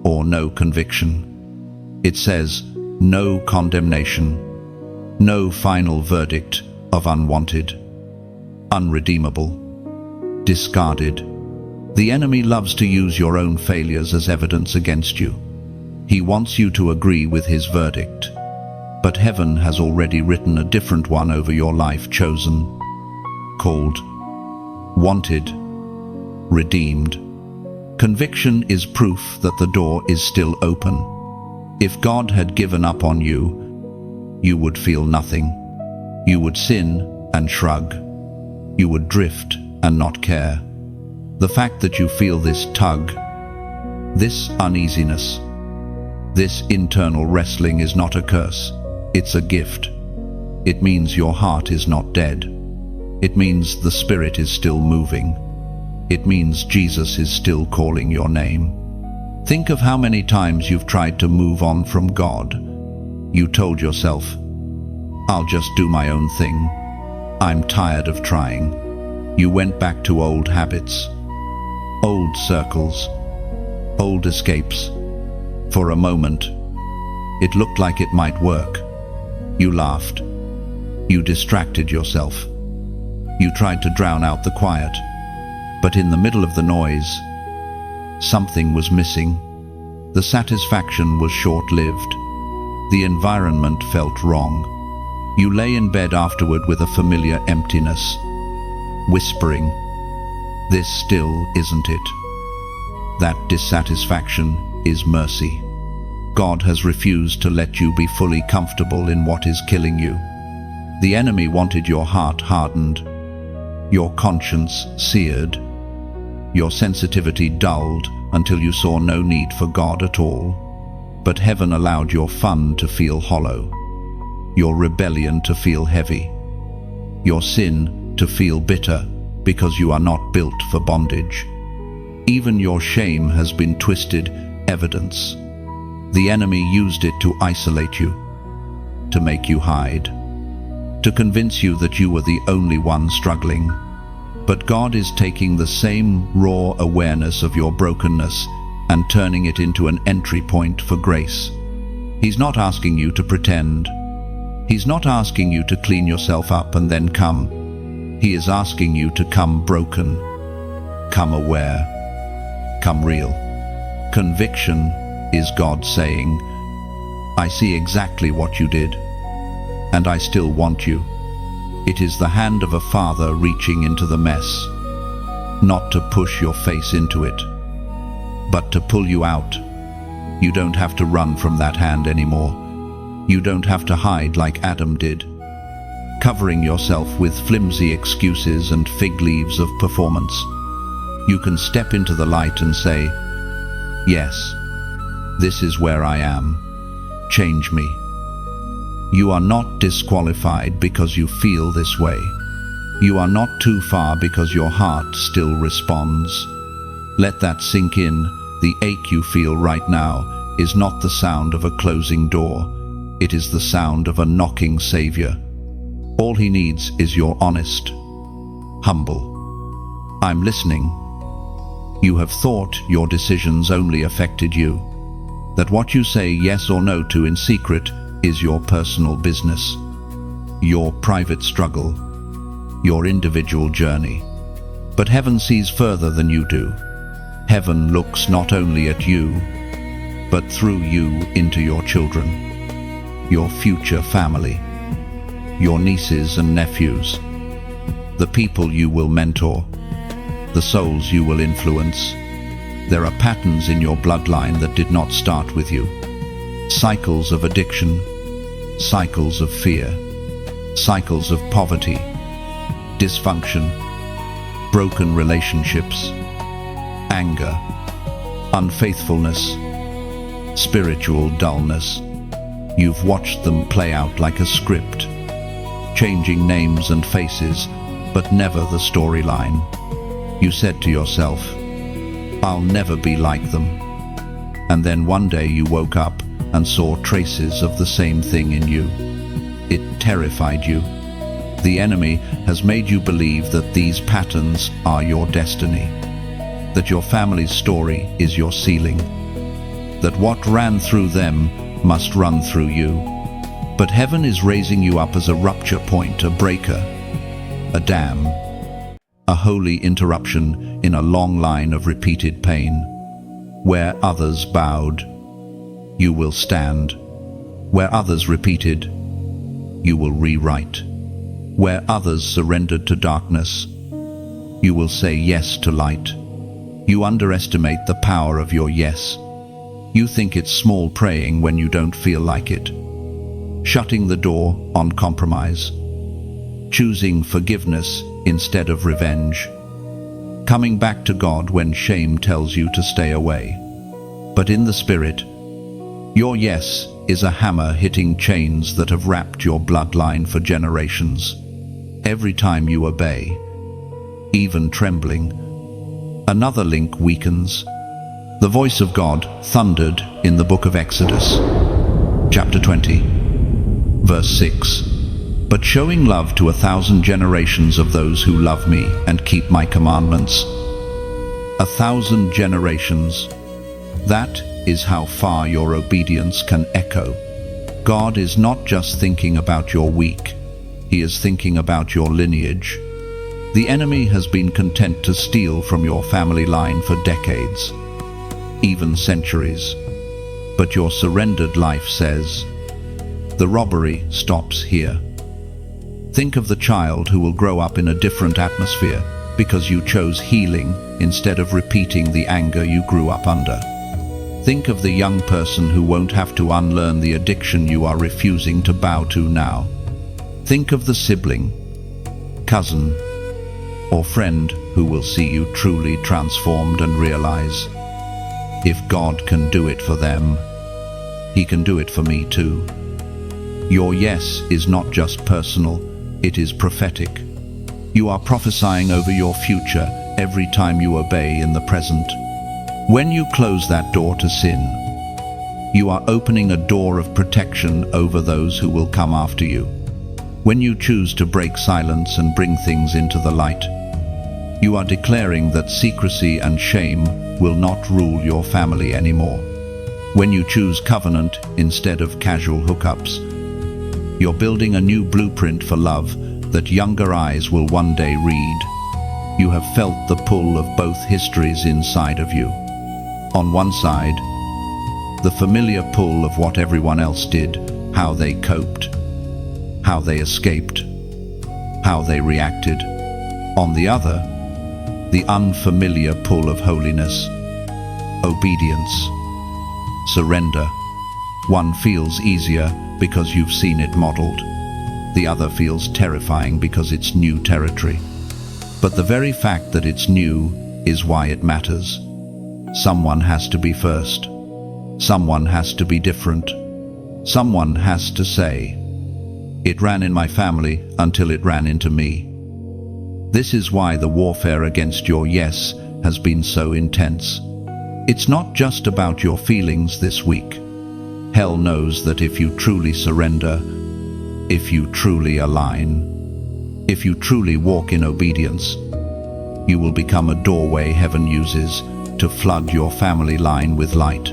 or no conviction. It says no condemnation, no final verdict of unwanted, unredeemable, discarded. The enemy loves to use your own failures as evidence against you. He wants you to agree with his verdict. But heaven has already written a different one over your life, chosen, called, wanted, redeemed, Conviction is proof that the door is still open. If God had given up on you, you would feel nothing. You would sin and shrug. You would drift and not care. The fact that you feel this tug, this uneasiness, this internal wrestling is not a curse. It's a gift. It means your heart is not dead. It means the Spirit is still moving. It means Jesus is still calling your name. Think of how many times you've tried to move on from God. You told yourself, "I'll just do my own thing. I'm tired of trying." You went back to old habits, old circles, old escapes. For a moment, it looked like it might work. You laughed. You distracted yourself. You tried to drown out the quiet. But in the middle of the noise, something was missing. The satisfaction was short-lived. The environment felt wrong. You lay in bed afterward with a familiar emptiness, whispering, "This still isn't it." That dissatisfaction is mercy. God has refused to let you be fully comfortable in what is killing you. The enemy wanted your heart hardened, your conscience seared, your sensitivity dulled until you saw no need for God at all. But heaven allowed your fun to feel hollow, your rebellion to feel heavy, your sin to feel bitter because you are not built for bondage. Even your shame has been twisted evidence. The enemy used it to isolate you, to make you hide, to convince you that you were the only one struggling. But God is taking the same raw awareness of your brokenness and turning it into an entry point for grace. He's not asking you to pretend. He's not asking you to clean yourself up and then come. He is asking you to come broken, come aware, come real. Conviction is God saying, "I see exactly what you did, and I still want you." It is the hand of a father reaching into the mess, not to push your face into it, but to pull you out. You don't have to run from that hand anymore. You don't have to hide like Adam did, covering yourself with flimsy excuses and fig leaves of performance. You can step into the light and say, "Yes, this is where I am. Change me." You are not disqualified because you feel this way. You are not too far because your heart still responds. Let that sink in. The ache you feel right now is not the sound of a closing door. It is the sound of a knocking Savior. All he needs is your honest, humble, "I'm listening." You have thought your decisions only affected you, that what you say yes or no to in secret is your personal business, your private struggle, your individual journey. But heaven sees further than you do. Heaven looks not only at you, but through you into your children, your future family, your nieces and nephews, the people you will mentor, the souls you will influence. There are patterns in your bloodline that did not start with you. Cycles of addiction, cycles of fear, cycles of poverty, dysfunction, broken relationships, anger, unfaithfulness, spiritual dullness. You've watched them play out like a script, changing names and faces, but never the storyline. You said to yourself, "I'll never be like them." And then one day you woke up and saw traces of the same thing in you. It terrified you. The enemy has made you believe that these patterns are your destiny, that your family's story is your ceiling, that what ran through them must run through you. But heaven is raising you up as a rupture point, a breaker, a dam, a holy interruption in a long line of repeated pain. Where others bowed, you will stand. Where others repeated, you will rewrite. Where others surrendered to darkness, you will say yes to light. You underestimate the power of your yes. You think it's small praying when you don't feel like it. Shutting the door on compromise. Choosing forgiveness instead of revenge. Coming back to God when shame tells you to stay away. But in the spirit, your yes is a hammer hitting chains that have wrapped your bloodline for generations. Every time you obey, even trembling, another link weakens. The voice of God thundered in the book of Exodus, chapter 20, verse 6. But showing love to 1,000 generations of those who love me and keep my commandments. 1,000 generations. That is how far your obedience can echo. God is not just thinking about your week. He is thinking about your lineage. The enemy has been content to steal from your family line for decades, even centuries. But your surrendered life says, the robbery stops here. Think of the child who will grow up in a different atmosphere because you chose healing instead of repeating the anger you grew up under. Think of the young person who won't have to unlearn the addiction you are refusing to bow to now. Think of the sibling, cousin, or friend who will see you truly transformed and realize, if God can do it for them, He can do it for me too. Your yes is not just personal, it is prophetic. You are prophesying over your future every time you obey in the present. When you close that door to sin, you are opening a door of protection over those who will come after you. When you choose to break silence and bring things into the light, you are declaring that secrecy and shame will not rule your family anymore. When you choose covenant instead of casual hookups, you're building a new blueprint for love that younger eyes will one day read. You have felt the pull of both histories inside of you. On one side, the familiar pull of what everyone else did, how they coped, how they escaped, how they reacted. On the other, the unfamiliar pull of holiness, obedience, surrender. One feels easier because you've seen it modeled. The other feels terrifying because it's new territory. But the very fact that it's new is why it matters. Someone has to be first. Someone has to be different. Someone has to say, it ran in my family until it ran into me. This is why the warfare against your yes has been so intense. It's not just about your feelings this week. Hell knows that if you truly surrender, if you truly align, if you truly walk in obedience, you will become a doorway heaven uses to flood your family line with light.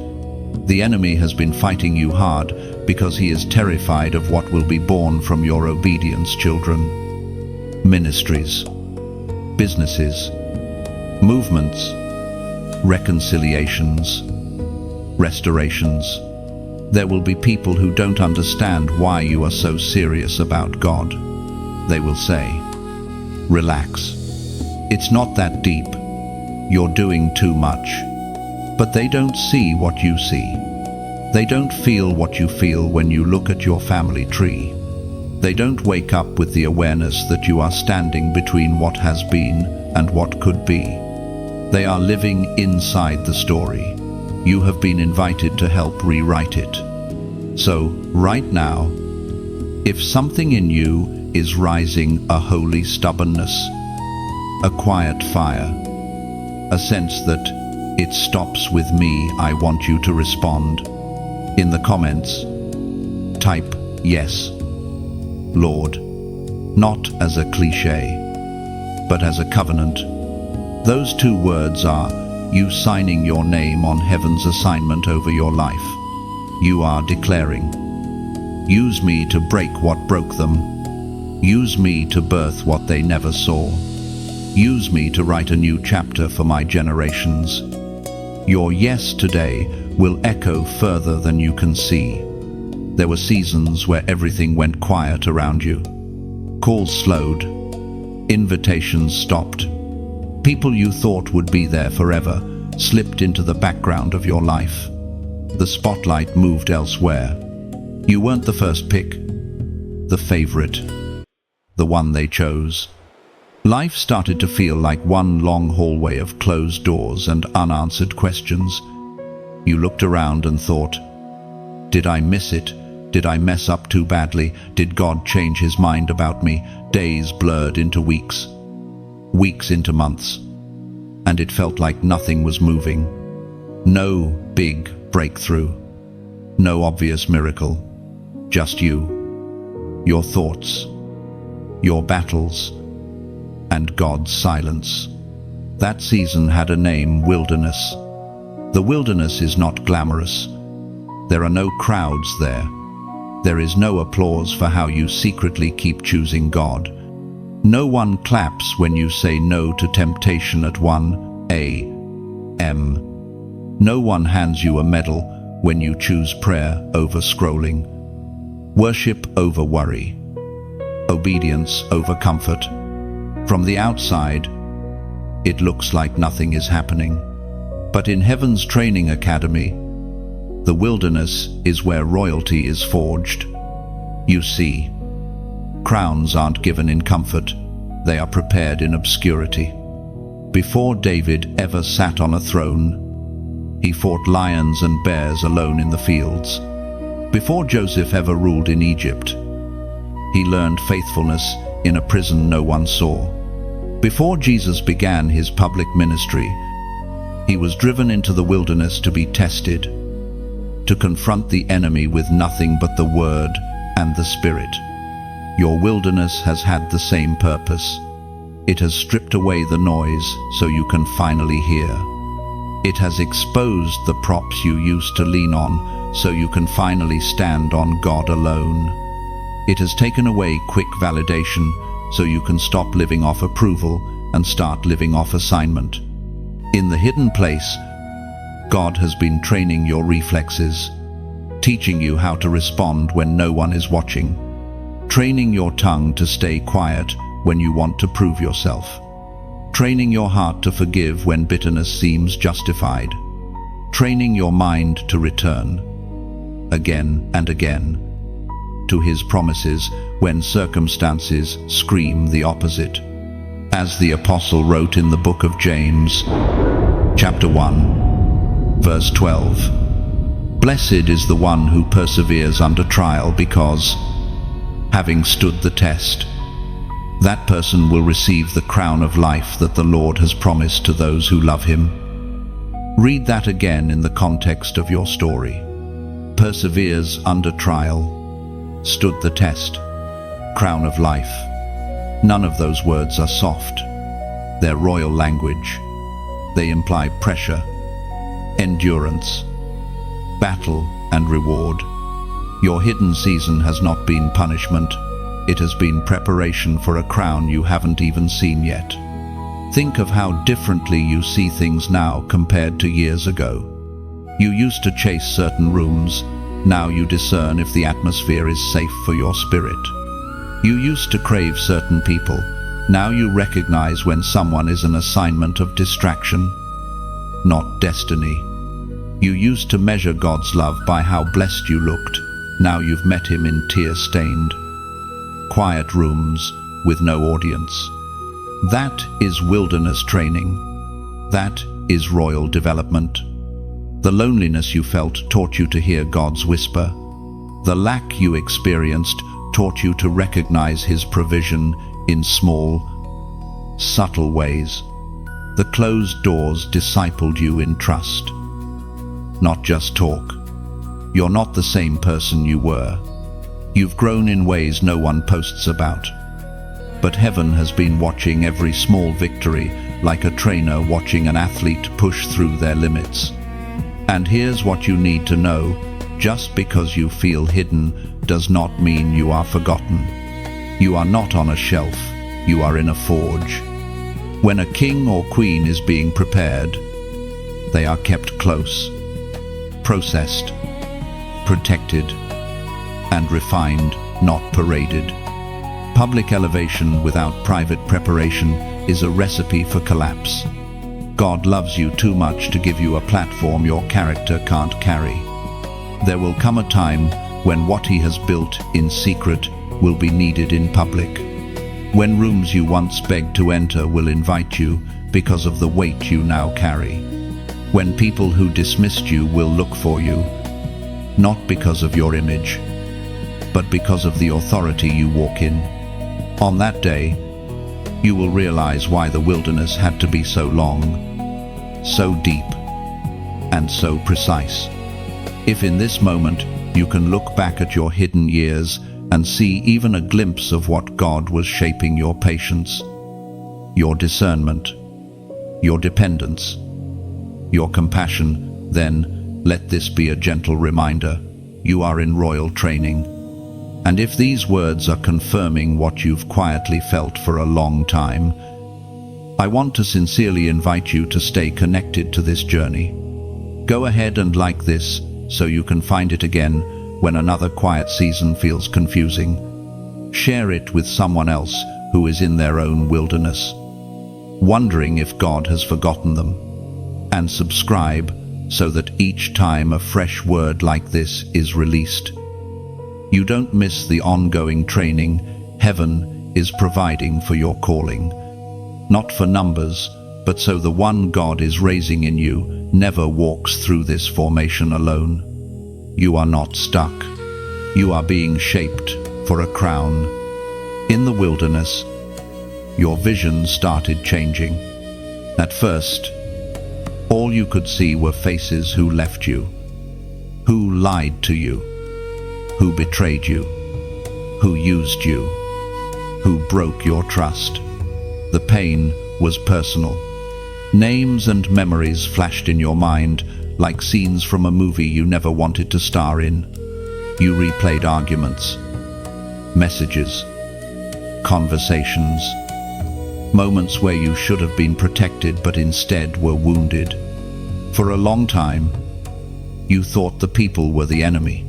The enemy has been fighting you hard because he is terrified of what will be born from your obedience, children. Ministries, businesses, movements, reconciliations, restorations. There will be people who don't understand why you are so serious about God. They will say, relax. It's not that deep. You're doing too much. But they don't see what you see. They don't feel what you feel when you look at your family tree. They don't wake up with the awareness that you are standing between what has been and what could be. They are living inside the story. You have been invited to help rewrite it. So, right now, if something in you is rising a holy stubbornness, a quiet fire, a sense that it stops with me, I want you to respond. In the comments, type yes, Lord, not as a cliche, but as a covenant. Those two words are you signing your name on heaven's assignment over your life. You are declaring, use me to break what broke them. Use me to birth what they never saw. Use me to write a new chapter for my generations. Your yes today will echo further than you can see. There were seasons where everything went quiet around you. Calls slowed. Invitations stopped. People you thought would be there forever slipped into the background of your life. The spotlight moved elsewhere. You weren't the first pick, the favorite, the one they chose. Life started to feel like one long hallway of closed doors and unanswered questions. You looked around and thought, did I miss it? Did I mess up too badly? Did God change his mind about me? Days blurred into weeks, weeks into months, and it felt like nothing was moving. No big breakthrough, no obvious miracle, just you, your thoughts, your battles, and God's silence. That season had a name: wilderness. The wilderness is not glamorous. There are no crowds there. There is no applause for how you secretly keep choosing God. No one claps when you say no to temptation at 1 a.m. No one hands you a medal when you choose prayer over scrolling, worship over worry, obedience over comfort. From the outside, it looks like nothing is happening. But in heaven's training academy, the wilderness is where royalty is forged. You see, crowns aren't given in comfort, they are prepared in obscurity. Before David ever sat on a throne, he fought lions and bears alone in the fields. Before Joseph ever ruled in Egypt, he learned faithfulness in a prison no one saw. Before Jesus began his public ministry, he was driven into the wilderness to be tested, to confront the enemy with nothing but the Word and the Spirit. Your wilderness has had the same purpose. It has stripped away the noise so you can finally hear. It has exposed the props you used to lean on so you can finally stand on God alone. It has taken away quick validation so you can stop living off approval and start living off assignment. In the hidden place, God has been training your reflexes, teaching you how to respond when no one is watching, training your tongue to stay quiet when you want to prove yourself, training your heart to forgive when bitterness seems justified, training your mind to return again and again to his promises when circumstances scream the opposite. As the apostle wrote in the book of James, chapter 1, verse 12, "Blessed is the one who perseveres under trial, because, having stood the test, that person will receive the crown of life that the Lord has promised to those who love him." Read that again in the context of your story. Perseveres under trial, stood the test, crown of life. None of those words are soft. They're royal language. They imply pressure, endurance, battle, and reward. Your hidden season has not been punishment. It has been preparation for a crown you haven't even seen yet. Think of how differently you see things now compared to years ago. You used to chase certain rooms. Now you discern if the atmosphere is safe for your spirit. You used to crave certain people. Now you recognize when someone is an assignment of distraction, not destiny. You used to measure God's love by how blessed you looked. Now you've met him in tear-stained, quiet rooms with no audience. That is wilderness training. That is royal development. The loneliness you felt taught you to hear God's whisper. The lack you experienced taught you to recognize his provision in small, subtle ways. The closed doors discipled you in trust, not just talk. You're not the same person you were. You've grown in ways no one posts about. But heaven has been watching every small victory, like a trainer watching an athlete push through their limits. And here's what you need to know: just because you feel hidden does not mean you are forgotten. You are not on a shelf, you are in a forge. When a king or queen is being prepared, they are kept close, processed, protected, and refined, not paraded. Public elevation without private preparation is a recipe for collapse. God loves you too much to give you a platform your character can't carry. There will come a time when what He has built in secret will be needed in public. When rooms you once begged to enter will invite you because of the weight you now carry. When people who dismissed you will look for you, not because of your image, but because of the authority you walk in. On that day, you will realize why the wilderness had to be so long, so deep, and so precise. If in this moment you can look back at your hidden years and see even a glimpse of what God was shaping: your patience, your discernment, your dependence, your compassion, then let this be a gentle reminder: you are in royal training. And if these words are confirming what you've quietly felt for a long time, I want to sincerely invite you to stay connected to this journey. Go ahead and like this so you can find it again when another quiet season feels confusing. Share it with someone else who is in their own wilderness, wondering if God has forgotten them. And subscribe so that each time a fresh word like this is released, you don't miss the ongoing training heaven is providing for your calling. Not for numbers, but so the one God is raising in you never walks through this formation alone. You are not stuck. You are being shaped for a crown. In the wilderness, your vision started changing. At first, all you could see were faces who left you, who lied to you, who betrayed you, who used you, who broke your trust. The pain was personal. Names and memories flashed in your mind like scenes from a movie you never wanted to star in. You replayed arguments, messages, conversations, moments where you should have been protected but instead were wounded. For a long time, you thought the people were the enemy.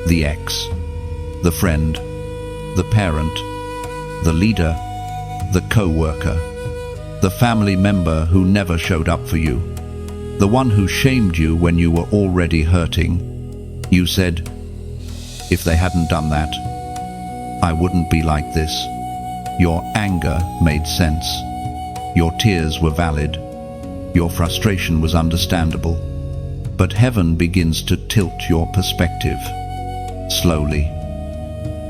The ex, the friend, the parent, the leader, the co-worker, the family member who never showed up for you, the one who shamed you when you were already hurting. You said, if they hadn't done that, I wouldn't be like this. Your anger made sense. Your tears were valid. Your frustration was understandable. But heaven begins to tilt your perspective. Slowly,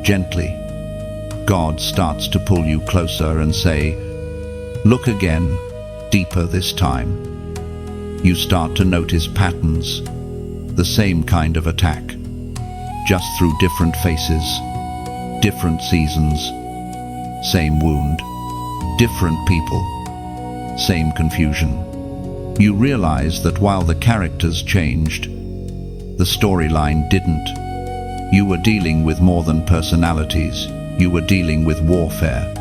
gently, God starts to pull you closer and say, look again, deeper this time. You start to notice patterns, the same kind of attack, just through different faces, different seasons, same wound, different people, same confusion. You realize that while the characters changed, the storyline didn't. You were dealing with more than personalities. You were dealing with warfare.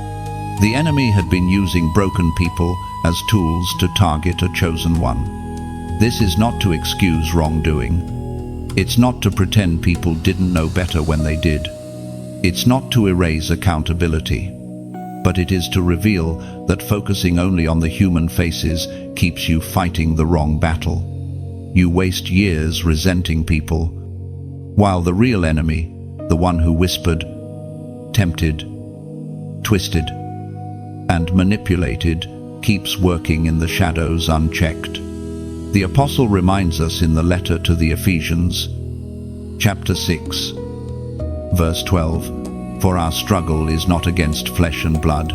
The enemy had been using broken people as tools to target a chosen one. This is not to excuse wrongdoing. It's not to pretend people didn't know better when they did. It's not to erase accountability. But it is to reveal that focusing only on the human faces keeps you fighting the wrong battle. You waste years resenting people, while the real enemy, the one who whispered, tempted, twisted, and manipulated, keeps working in the shadows unchecked. The apostle reminds us in the letter to the Ephesians, chapter 6, verse 12, for our struggle is not against flesh and blood,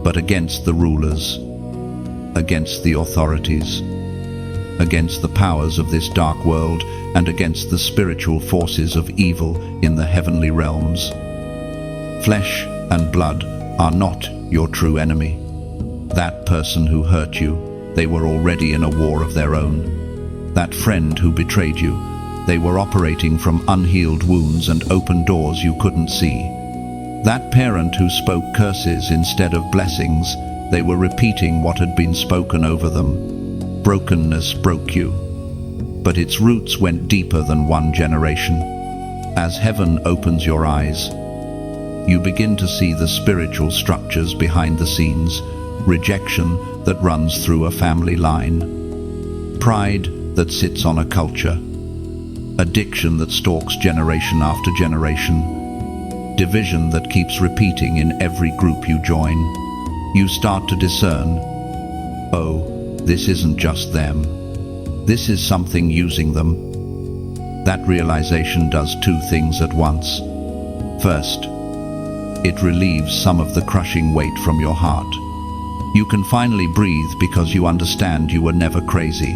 but against the rulers, against the authorities, against the powers of this dark world, and against the spiritual forces of evil in the heavenly realms. Flesh and blood are not your true enemy. That person who hurt you, they were already in a war of their own. That friend who betrayed you, they were operating from unhealed wounds and open doors you couldn't see. That parent who spoke curses instead of blessings, they were repeating what had been spoken over them. Brokenness broke you, but its roots went deeper than one generation. As heaven opens your eyes, you begin to see the spiritual structures behind the scenes, rejection that runs through a family line, pride that sits on a culture, addiction that stalks generation after generation, division that keeps repeating in every group you join. You start to discern, oh, this isn't just them. This is something using them. That realization does two things at once. First, it relieves some of the crushing weight from your heart. You can finally breathe because you understand you were never crazy.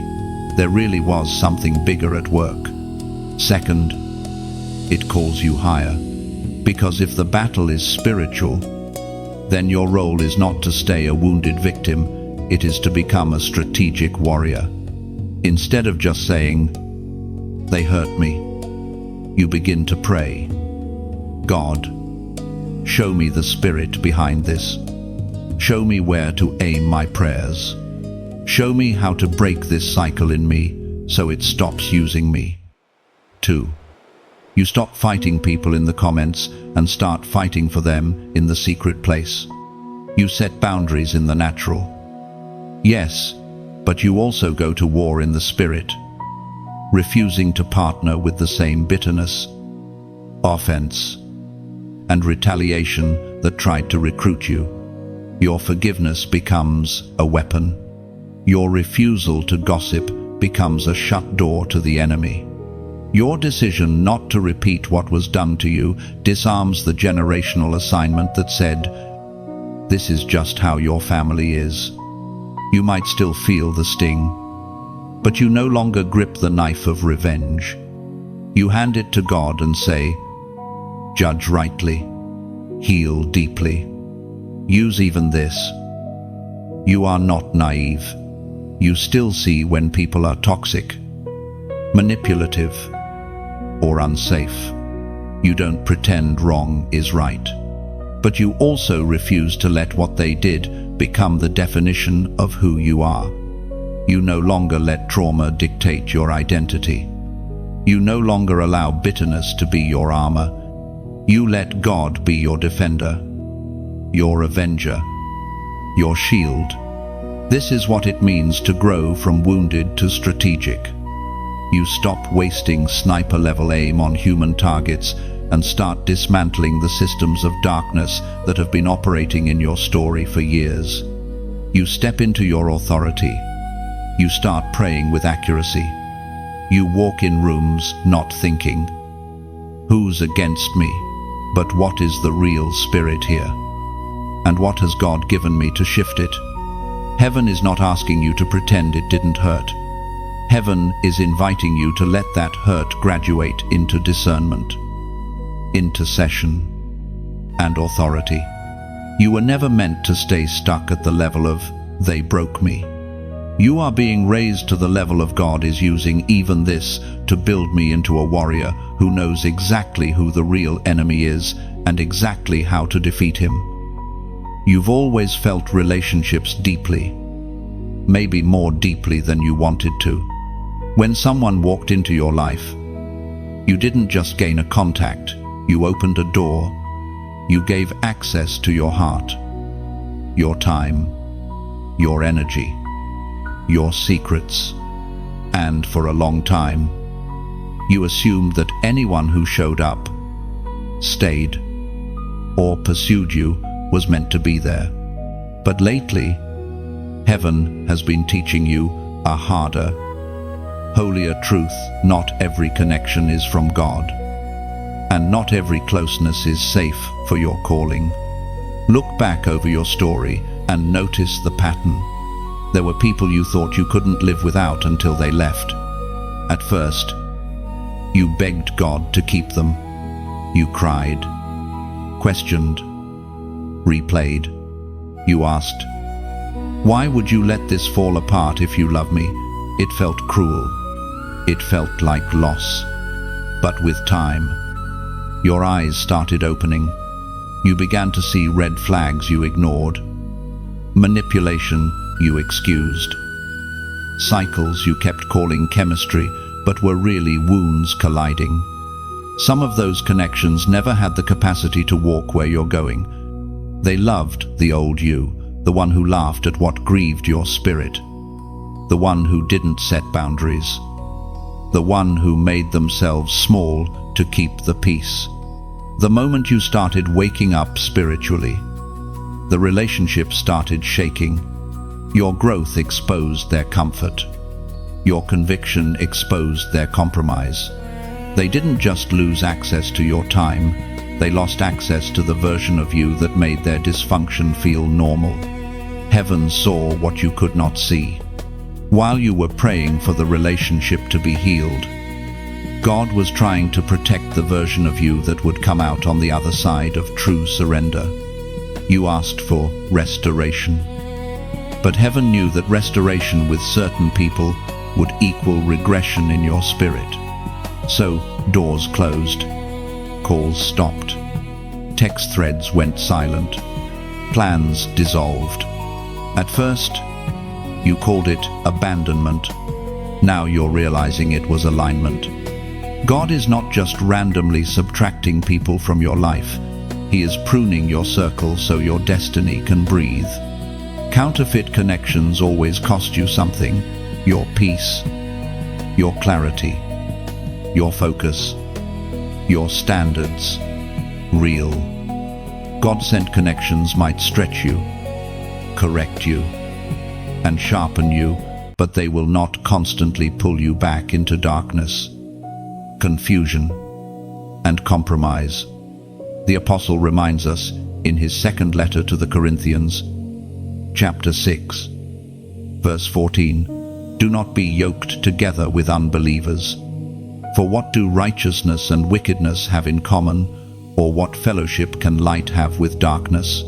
There really was something bigger at work. Second, it calls you higher. Because if the battle is spiritual, then your role is not to stay a wounded victim, it is to become a strategic warrior. Instead of just saying, "They hurt me," you begin to pray, "God, show me the spirit behind this. Show me where to aim my prayers. Show me how to break this cycle in me so it stops using me." 2. You stop fighting people in the comments and start fighting for them in the secret place. You set boundaries in the natural. Yes, but you also go to war in the spirit, refusing to partner with the same bitterness, offense, and retaliation that tried to recruit you. Your forgiveness becomes a weapon. Your refusal to gossip becomes a shut door to the enemy. Your decision not to repeat what was done to you disarms the generational assignment that said, "This is just how your family is." You might still feel the sting, but you no longer grip the knife of revenge. You hand it to God and say, "Judge rightly, heal deeply, use even this." You are not naive. You still see when people are toxic, manipulative, or unsafe. You don't pretend wrong is right, but you also refuse to let what they did become the definition of who you are. You no longer let trauma dictate your identity. You no longer allow bitterness to be your armor. You let God be your defender, your avenger, your shield. This is what it means to grow from wounded to strategic. You stop wasting sniper-level aim on human targets and start dismantling the systems of darkness that have been operating in your story for years. You step into your authority. You start praying with accuracy. You walk in rooms not thinking, "Who's against me?" but "What is the real spirit here? And what has God given me to shift it?" Heaven is not asking you to pretend it didn't hurt. Heaven is inviting you to let that hurt graduate into discernment, intercession, and authority. You were never meant to stay stuck at the level of, "They broke me." You are being raised to the level of, "God is using even this to build me into a warrior who knows exactly who the real enemy is and exactly how to defeat him." You've always felt relationships deeply, maybe more deeply than you wanted to. When someone walked into your life, you didn't just gain a contact, you opened a door. You gave access to your heart, your time, your energy, your secrets, and for a long time, you assumed that anyone who showed up, stayed, or pursued you was meant to be there. But lately, heaven has been teaching you a harder, holier truth. Not every connection is from God, and not every closeness is safe for your calling. Look back over your story and notice the pattern. There were people you thought you couldn't live without until they left. At first, you begged God to keep them. You cried, questioned, replayed. You asked, "Why would you let this fall apart if you love me?" It felt cruel. It felt like loss. But with time, your eyes started opening. You began to see red flags you ignored, manipulation you excused, cycles you kept calling chemistry but were really wounds colliding. Some of those connections never had the capacity to walk where you're going. They loved the old you, the one who laughed at what grieved your spirit, the one who didn't set boundaries, the one who made themselves small to keep the peace. The moment you started waking up spiritually, the relationship started shaking. Your growth exposed their comfort. Your conviction exposed their compromise. They didn't just lose access to your time, they lost access to the version of you that made their dysfunction feel normal. Heaven saw what you could not see. While you were praying for the relationship to be healed, God was trying to protect the version of you that would come out on the other side of true surrender. You asked for restoration. But heaven knew that restoration with certain people would equal regression in your spirit. So, doors closed, calls stopped, text threads went silent, plans dissolved. At first, you called it abandonment. Now you're realizing it was alignment. God is not just randomly subtracting people from your life. He is pruning your circle so your destiny can breathe. Counterfeit connections always cost you something: your peace, your clarity, your focus, your standards. Real, God-sent connections might stretch you, correct you, and sharpen you, but they will not constantly pull you back into darkness, confusion, and compromise. The Apostle reminds us in his second letter to the Corinthians, chapter 6, verse 14, "Do not be yoked together with unbelievers. For what do righteousness and wickedness have in common, or what fellowship can light have with darkness?"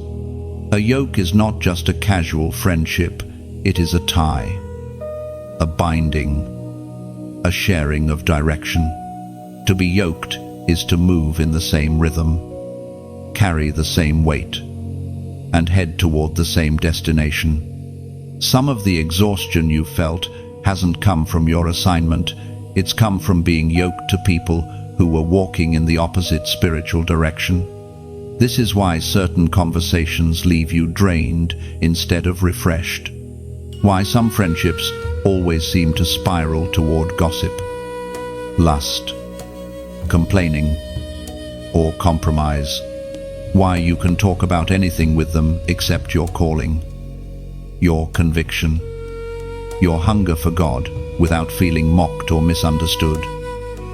A yoke is not just a casual friendship, it is a tie, a binding, a sharing of direction. To be yoked is to move in the same rhythm, carry the same weight, and head toward the same destination. Some of the exhaustion you felt hasn't come from your assignment, it's come from being yoked to people who were walking in the opposite spiritual direction. This is why certain conversations leave you drained instead of refreshed. Why some friendships always seem to spiral toward gossip, lust, complaining, or compromise. Why you can talk about anything with them except your calling, your conviction, your hunger for God without feeling mocked or misunderstood.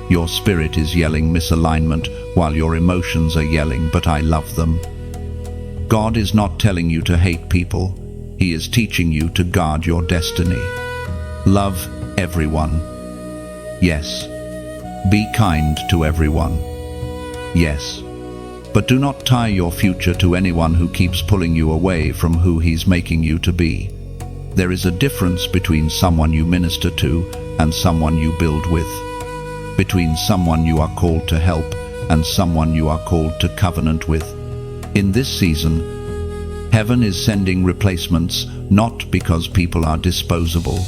Your spirit is yelling misalignment while your emotions are yelling, "But I love them." God is not telling you to hate people. He is teaching you to guard your destiny. Love everyone. Yes. Be kind to everyone. Yes. But do not tie your future to anyone who keeps pulling you away from who he's making you to be. There is a difference between someone you minister to and someone you build with, between someone you are called to help and someone you are called to covenant with. In this season, heaven is sending replacements, not because people are disposable,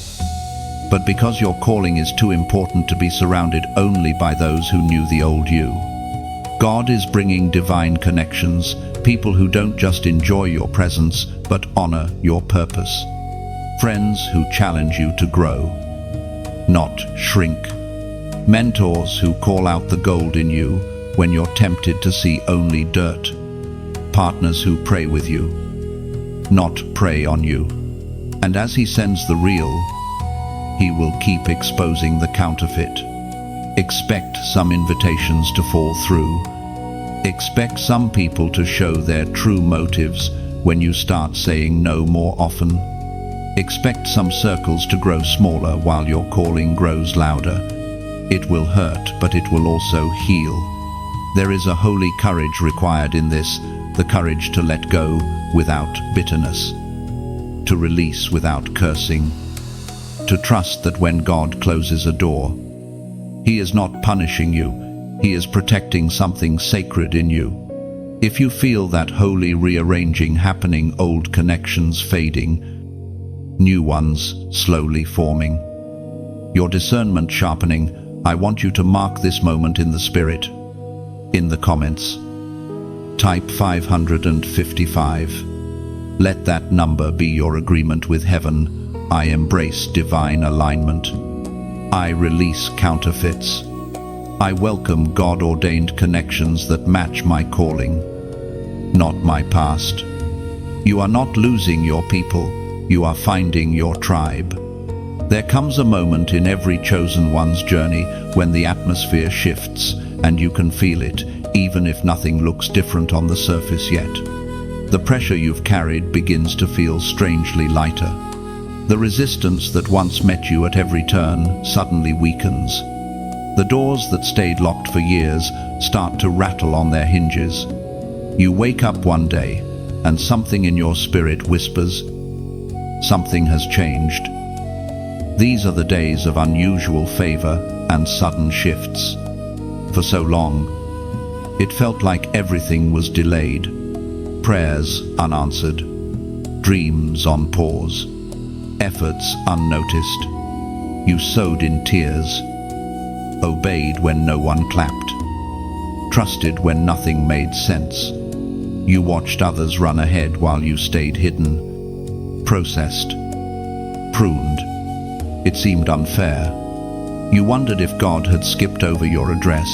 but because your calling is too important to be surrounded only by those who knew the old you. God is bringing divine connections, people who don't just enjoy your presence, but honor your purpose. Friends who challenge you to grow, not shrink. Mentors who call out the gold in you when you're tempted to see only dirt. Partners who pray with you, not prey on you. And as he sends the real, he will keep exposing the counterfeit. Expect some invitations to fall through. Expect some people to show their true motives when you start saying no more often. Expect some circles to grow smaller while your calling grows louder. It will hurt, but it will also heal. There is a holy courage required in this, the courage to let go without bitterness, to release without cursing, to trust that when God closes a door, he is not punishing you, he is protecting something sacred in you. If you feel that holy rearranging happening, old connections fading, new ones slowly forming, your discernment sharpening, I want you to mark this moment in the Spirit. In the comments, type 555. Let that number be your agreement with heaven. I embrace divine alignment. I release counterfeits. I welcome God-ordained connections that match my calling, not my past. You are not losing your people, you are finding your tribe. There comes a moment in every chosen one's journey when the atmosphere shifts and you can feel it, even if nothing looks different on the surface yet. The pressure you've carried begins to feel strangely lighter. The resistance that once met you at every turn suddenly weakens. The doors that stayed locked for years start to rattle on their hinges. You wake up one day and something in your spirit whispers, something has changed. These are the days of unusual favor and sudden shifts. For so long, it felt like everything was delayed. Prayers unanswered, dreams on pause, efforts unnoticed. You sowed in tears, obeyed when no one clapped, trusted when nothing made sense. You watched others run ahead while you stayed hidden, processed, pruned. It seemed unfair. You wondered if God had skipped over your address.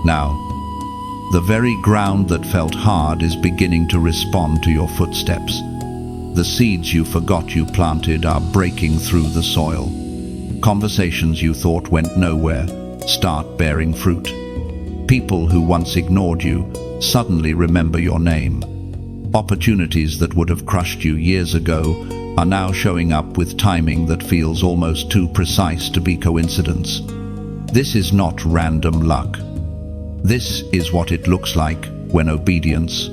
Now, the very ground that felt hard is beginning to respond to your footsteps. The seeds you forgot you planted are breaking through the soil. Conversations you thought went nowhere start bearing fruit. People who once ignored you suddenly remember your name. Opportunities that would have crushed you years ago are now showing up with timing that feels almost too precise to be coincidence. This is not random luck. This is what it looks like when obedience,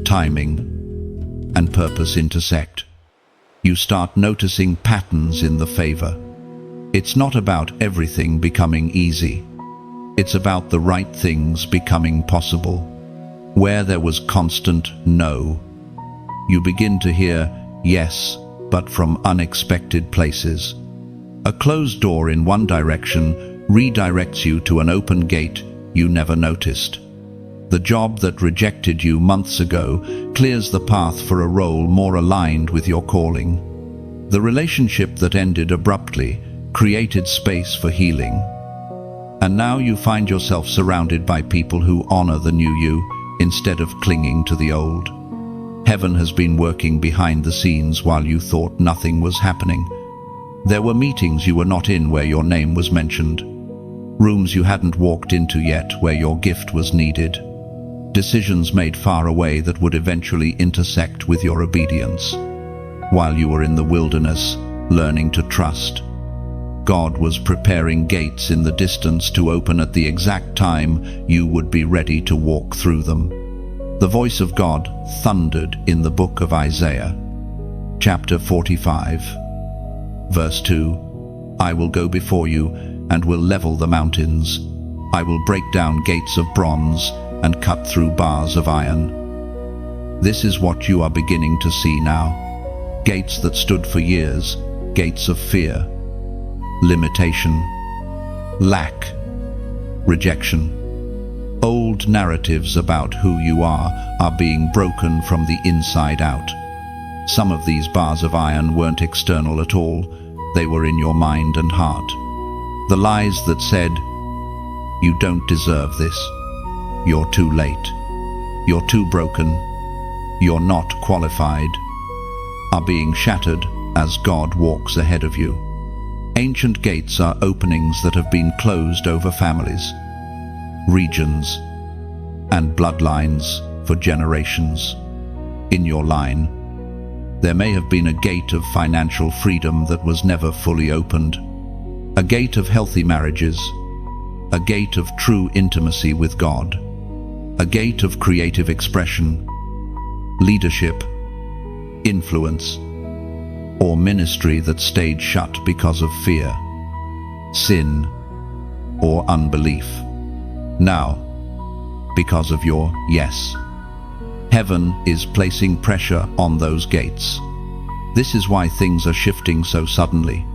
timing, and purpose intersect. You start noticing patterns in the favor. It's not about everything becoming easy. It's about the right things becoming possible. Where there was constant no, you begin to hear yes, but from unexpected places. A closed door in one direction redirects you to an open gate you never noticed. The job that rejected you months ago clears the path for a role more aligned with your calling. The relationship that ended abruptly created space for healing. And now you find yourself surrounded by people who honor the new you instead of clinging to the old. Heaven has been working behind the scenes while you thought nothing was happening. There were meetings you were not in where your name was mentioned. Rooms you hadn't walked into yet where your gift was needed. Decisions made far away that would eventually intersect with your obedience. While you were in the wilderness, learning to trust, God was preparing gates in the distance to open at the exact time you would be ready to walk through them. The voice of God thundered in the book of Isaiah, chapter 45, verse 2, I will go before you and will level the mountains. I will break down gates of bronze and cut through bars of iron. This is what you are beginning to see now. Gates that stood for years, gates of fear, limitation, lack, rejection. Old narratives about who you are being broken from the inside out. Some of these bars of iron weren't external at all. They were in your mind and heart. The lies that said, you don't deserve this, you're too late, you're too broken, you're not qualified, are being shattered as God walks ahead of you. Ancient gates are openings that have been closed over families, regions, and bloodlines for generations. In your line, there may have been a gate of financial freedom that was never fully opened, a gate of healthy marriages, a gate of true intimacy with God, a gate of creative expression, leadership, influence, or ministry that stayed shut because of fear, sin, or unbelief. Now, because of your yes, heaven is placing pressure on those gates. This is why things are shifting so suddenly.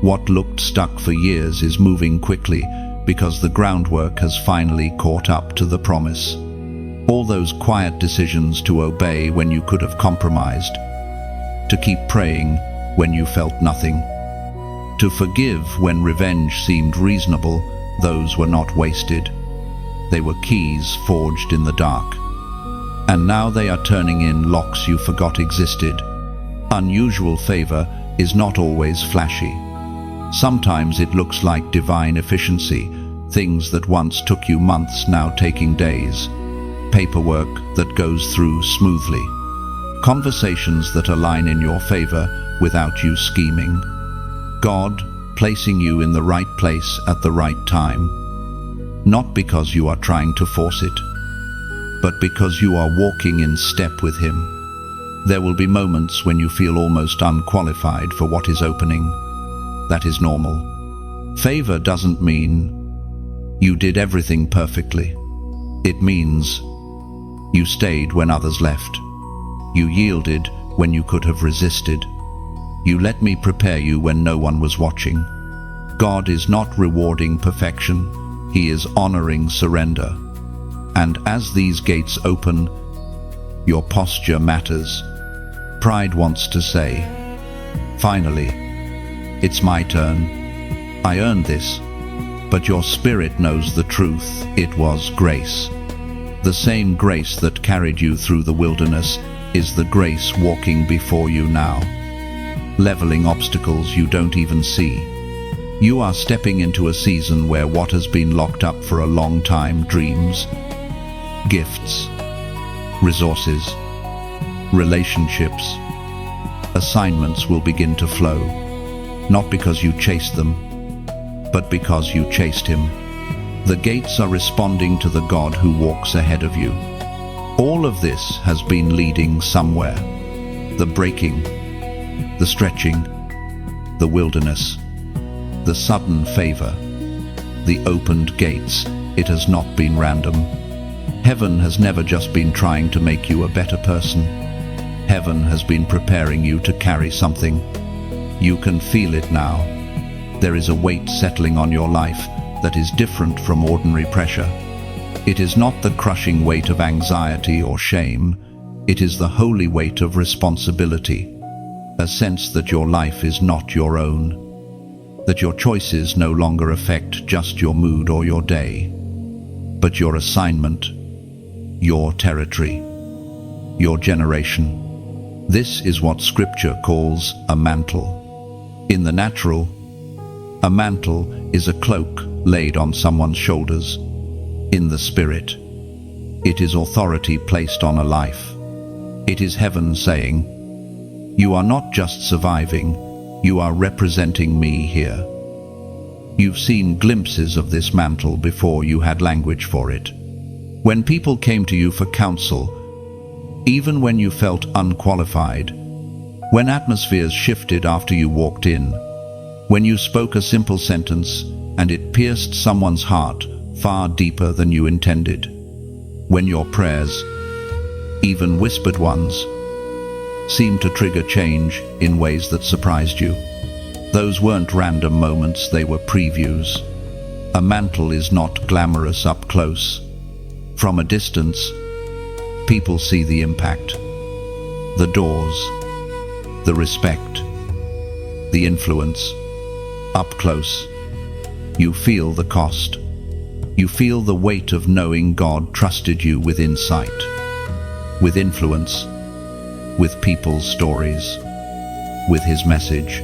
What looked stuck for years is moving quickly because the groundwork has finally caught up to the promise. All those quiet decisions to obey when you could have compromised, to keep praying when you felt nothing, to forgive when revenge seemed reasonable, those were not wasted. They were keys forged in the dark. And now they are turning in locks you forgot existed. Unusual favor is not always flashy. Sometimes it looks like divine efficiency, things that once took you months now taking days, paperwork that goes through smoothly, conversations that align in your favor without you scheming, God placing you in the right place at the right time, not because you are trying to force it, but because you are walking in step with Him. There will be moments when you feel almost unqualified for what is opening. That is normal. Favor doesn't mean you did everything perfectly. It means you stayed when others left. You yielded when you could have resisted. You let me prepare you when no one was watching. God is not rewarding perfection. He is honoring surrender. And as these gates open, your posture matters. Pride wants to say, finally, it's my turn. I earned this. But your spirit knows the truth. It was grace. The same grace that carried you through the wilderness is the grace walking before you now, leveling obstacles you don't even see. You are stepping into a season where what has been locked up for a long time, dreams, gifts, resources, relationships, assignments will begin to flow, not because you chased them, but because you chased Him. The gates are responding to the God who walks ahead of you. All of this has been leading somewhere. The breaking, the stretching, the wilderness, the sudden favor, the opened gates. It has not been random. Heaven has never just been trying to make you a better person. Heaven has been preparing you to carry something. You can feel it now. There is a weight settling on your life that is different from ordinary pressure. It is not the crushing weight of anxiety or shame. It is the holy weight of responsibility, a sense that your life is not your own, that your choices no longer affect just your mood or your day, but your assignment, your territory, your generation. This is what Scripture calls a mantle. In the natural, a mantle is a cloak laid on someone's shoulders. In the Spirit, it is authority placed on a life. It is heaven saying, you are not just surviving, you are representing me here. You've seen glimpses of this mantle before you had language for it. When people came to you for counsel, even when you felt unqualified, when atmospheres shifted after you walked in, when you spoke a simple sentence and it pierced someone's heart far deeper than you intended, when your prayers, even whispered ones, seemed to trigger change in ways that surprised you. Those weren't random moments, they were previews. A mantle is not glamorous up close. From a distance, people see the impact, the doors, the respect, the influence. Up close, you feel the cost. You feel the weight of knowing God trusted you with insight, with influence, with people's stories, with His message.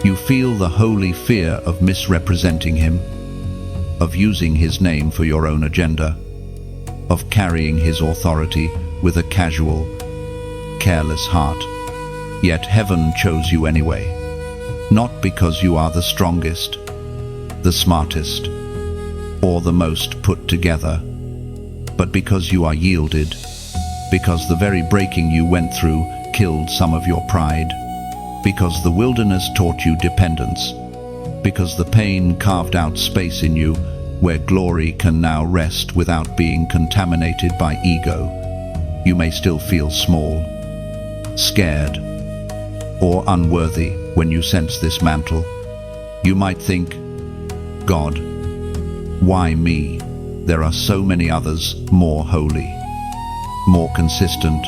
You feel the holy fear of misrepresenting Him, of using His name for your own agenda, of carrying His authority with a casual, careless heart. Yet heaven chose you anyway, not because you are the strongest, the smartest, or the most put together, but because you are yielded, because the very breaking you went through killed some of your pride, because the wilderness taught you dependence, because the pain carved out space in you where glory can now rest without being contaminated by ego. You may still feel small, scared, or unworthy when you sense this mantle. You might think, God, why me? There are so many others more holy. more consistent,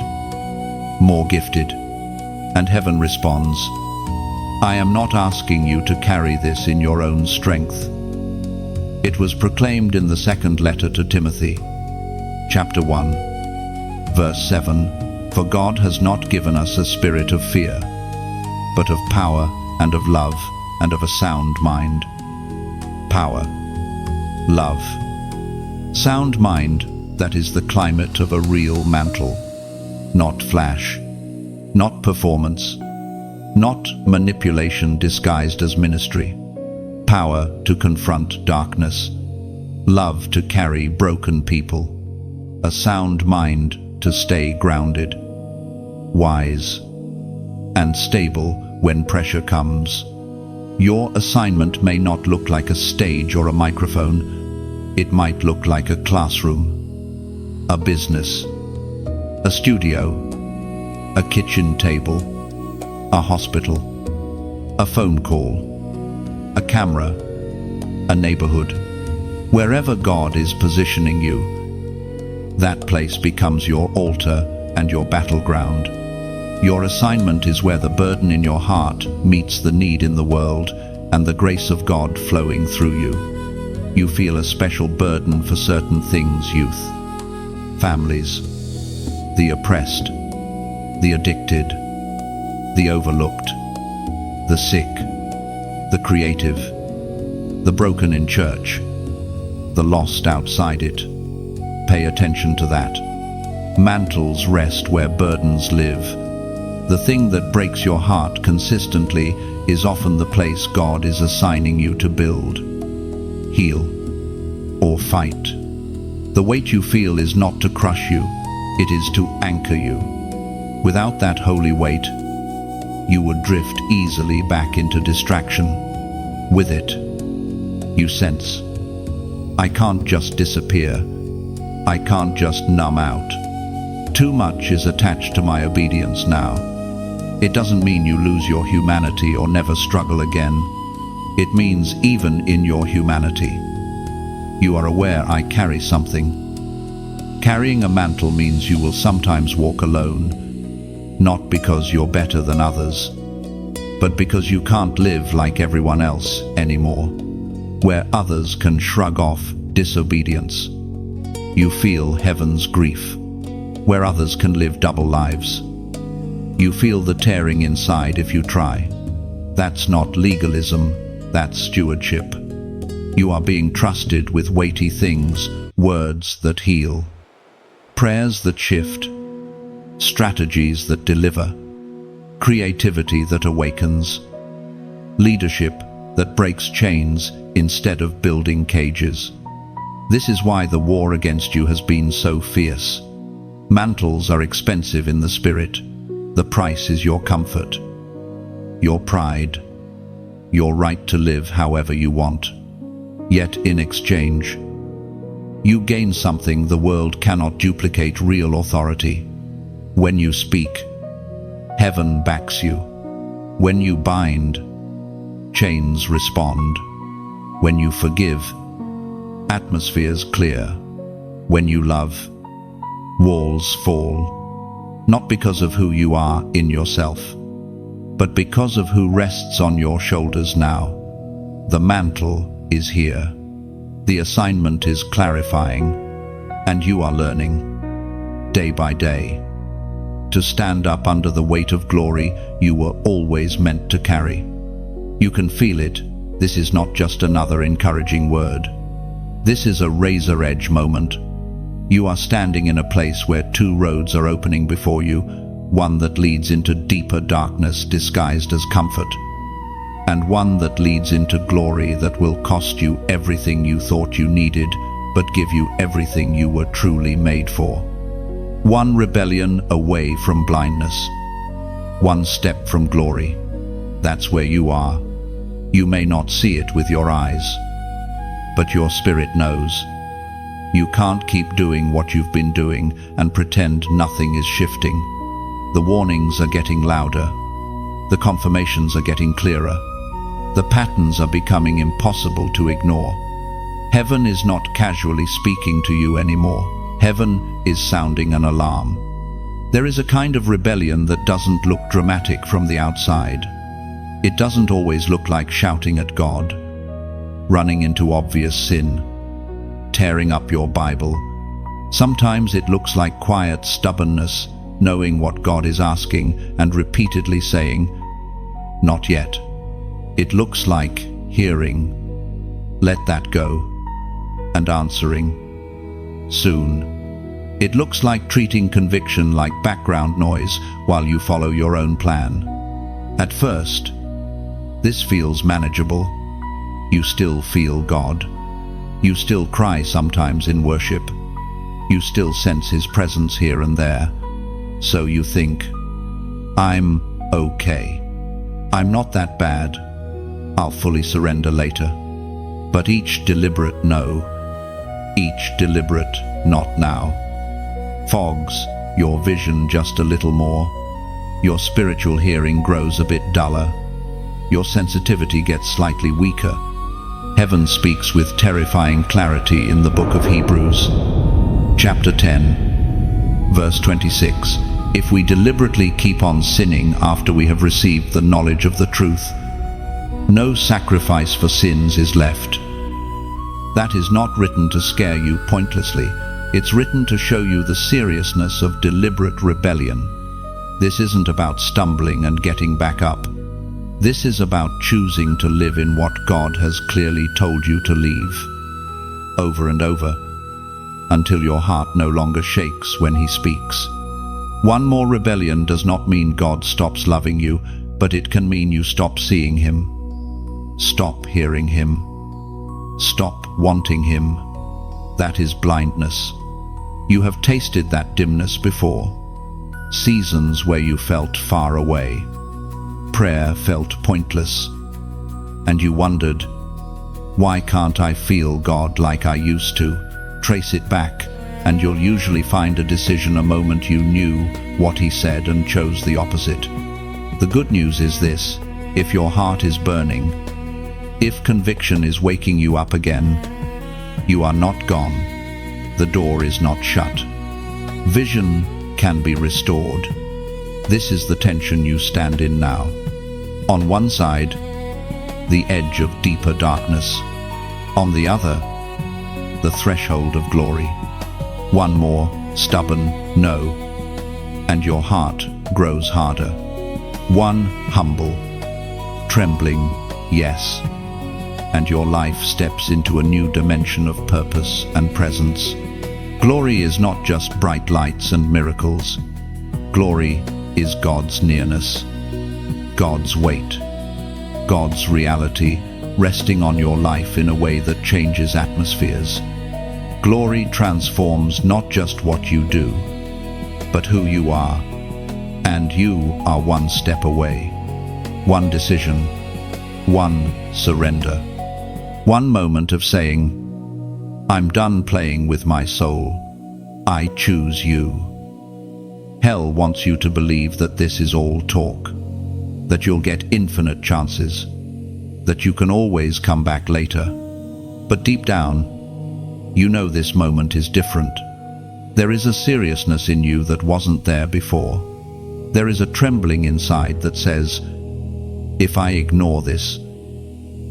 more gifted. And heaven responds, I am not asking you to carry this in your own strength. It was proclaimed in the second letter to Timothy, chapter 1, verse 7, For God has not given us a spirit of fear, but of power and of love and of a sound mind. Power, love, sound mind, that is the climate of a real mantle. Not flash, not performance, not manipulation disguised as ministry. Power to confront darkness, love to carry broken people, a sound mind to stay grounded, wise and stable when pressure comes. Your assignment may not look like a stage or a microphone. It might look like a classroom, a business, a studio, a kitchen table, a hospital, a phone call, a camera, a neighborhood. Wherever God is positioning you, that place becomes your altar and your battleground. Your assignment is where the burden in your heart meets the need in the world and the grace of God flowing through you. You feel a special burden for certain things, youth, families, the oppressed, the addicted, the overlooked, the sick, the creative, the broken in church, the lost outside it. Pay attention to that. Mantles rest where burdens live. The thing that breaks your heart consistently is often the place God is assigning you to build, heal, or fight. The weight you feel is not to crush you, it is to anchor you. Without that holy weight, you would drift easily back into distraction. With it, you sense, I can't just disappear. I can't just numb out. Too much is attached to my obedience now. It doesn't mean you lose your humanity or never struggle again. It means even in your humanity, you are aware I carry something. Carrying a mantle means you will sometimes walk alone, not because you're better than others, but because you can't live like everyone else anymore, where others can shrug off disobedience. You feel heaven's grief, where others can live double lives. You feel the tearing inside if you try. That's not legalism, that's stewardship. You are being trusted with weighty things, words that heal, prayers that shift, strategies that deliver, creativity that awakens, leadership that breaks chains instead of building cages. This is why the war against you has been so fierce. Mantles are expensive in the spirit. The price is your comfort, your pride, your right to live however you want. Yet in exchange, you gain something the world cannot duplicate: real authority. When you speak, heaven backs you. When you bind, chains respond. When you forgive, atmospheres clear. When you love, walls fall. Not because of who you are in yourself, but because of who rests on your shoulders now. The mantle is here. The assignment is clarifying, and you are learning, day by day, to stand up under the weight of glory you were always meant to carry. You can feel it. This is not just another encouraging word. This is a razor-edge moment. You are standing in a place where two roads are opening before you, one that leads into deeper darkness disguised as comfort, and one that leads into glory that will cost you everything you thought you needed, but give you everything you were truly made for. One rebellion away from blindness, one step from glory. That's where you are. You may not see it with your eyes, but your spirit knows. You can't keep doing what you've been doing and pretend nothing is shifting. The warnings are getting louder. The confirmations are getting clearer. The patterns are becoming impossible to ignore. Heaven is not casually speaking to you anymore. Heaven is sounding an alarm. There is a kind of rebellion that doesn't look dramatic from the outside. It doesn't always look like shouting at God, running into obvious sin, tearing up your Bible. Sometimes it looks like quiet stubbornness, knowing what God is asking and repeatedly saying, "Not yet." It looks like hearing, "Let that go," and answering, "Soon." It looks like treating conviction like background noise while you follow your own plan. At first, this feels manageable. You still feel God. You still cry sometimes in worship. You still sense His presence here and there. So you think, "I'm okay. I'm not that bad. I'll fully surrender later." But each deliberate no, each deliberate not now, fogs your vision just a little more. Your spiritual hearing grows a bit duller. Your sensitivity gets slightly weaker. Heaven speaks with terrifying clarity in the book of Hebrews, chapter 10, verse 26. If we deliberately keep on sinning after we have received the knowledge of the truth, no sacrifice for sins is left. That is not written to scare you pointlessly. It's written to show you the seriousness of deliberate rebellion. This isn't about stumbling and getting back up. This is about choosing to live in what God has clearly told you to leave, over and over, until your heart no longer shakes when He speaks. One more rebellion does not mean God stops loving you, but it can mean you stop seeing Him, stop hearing Him, stop wanting Him. That is blindness. You have tasted that dimness before. Seasons where you felt far away. Prayer felt pointless. And you wondered, why can't I feel God like I used to? Trace it back, and you'll usually find a decision a moment you knew what He said and chose the opposite. The good news is this: if your heart is burning, if conviction is waking you up again, you are not gone. The door is not shut. Vision can be restored. This is the tension you stand in now. On one side, the edge of deeper darkness. On the other, the threshold of glory. One more stubborn no, and your heart grows harder. One humble, trembling yes, and your life steps into a new dimension of purpose and presence. Glory is not just bright lights and miracles. Glory is God's nearness, God's weight, God's reality resting on your life in a way that changes atmospheres. Glory transforms not just what you do, but who you are. And you are one step away, one decision, one surrender, one moment of saying, "I'm done playing with my soul. I choose you." Hell wants you to believe that this is all talk, that you'll get infinite chances, that you can always come back later. But deep down, you know this moment is different. There is a seriousness in you that wasn't there before. There is a trembling inside that says, "If I ignore this,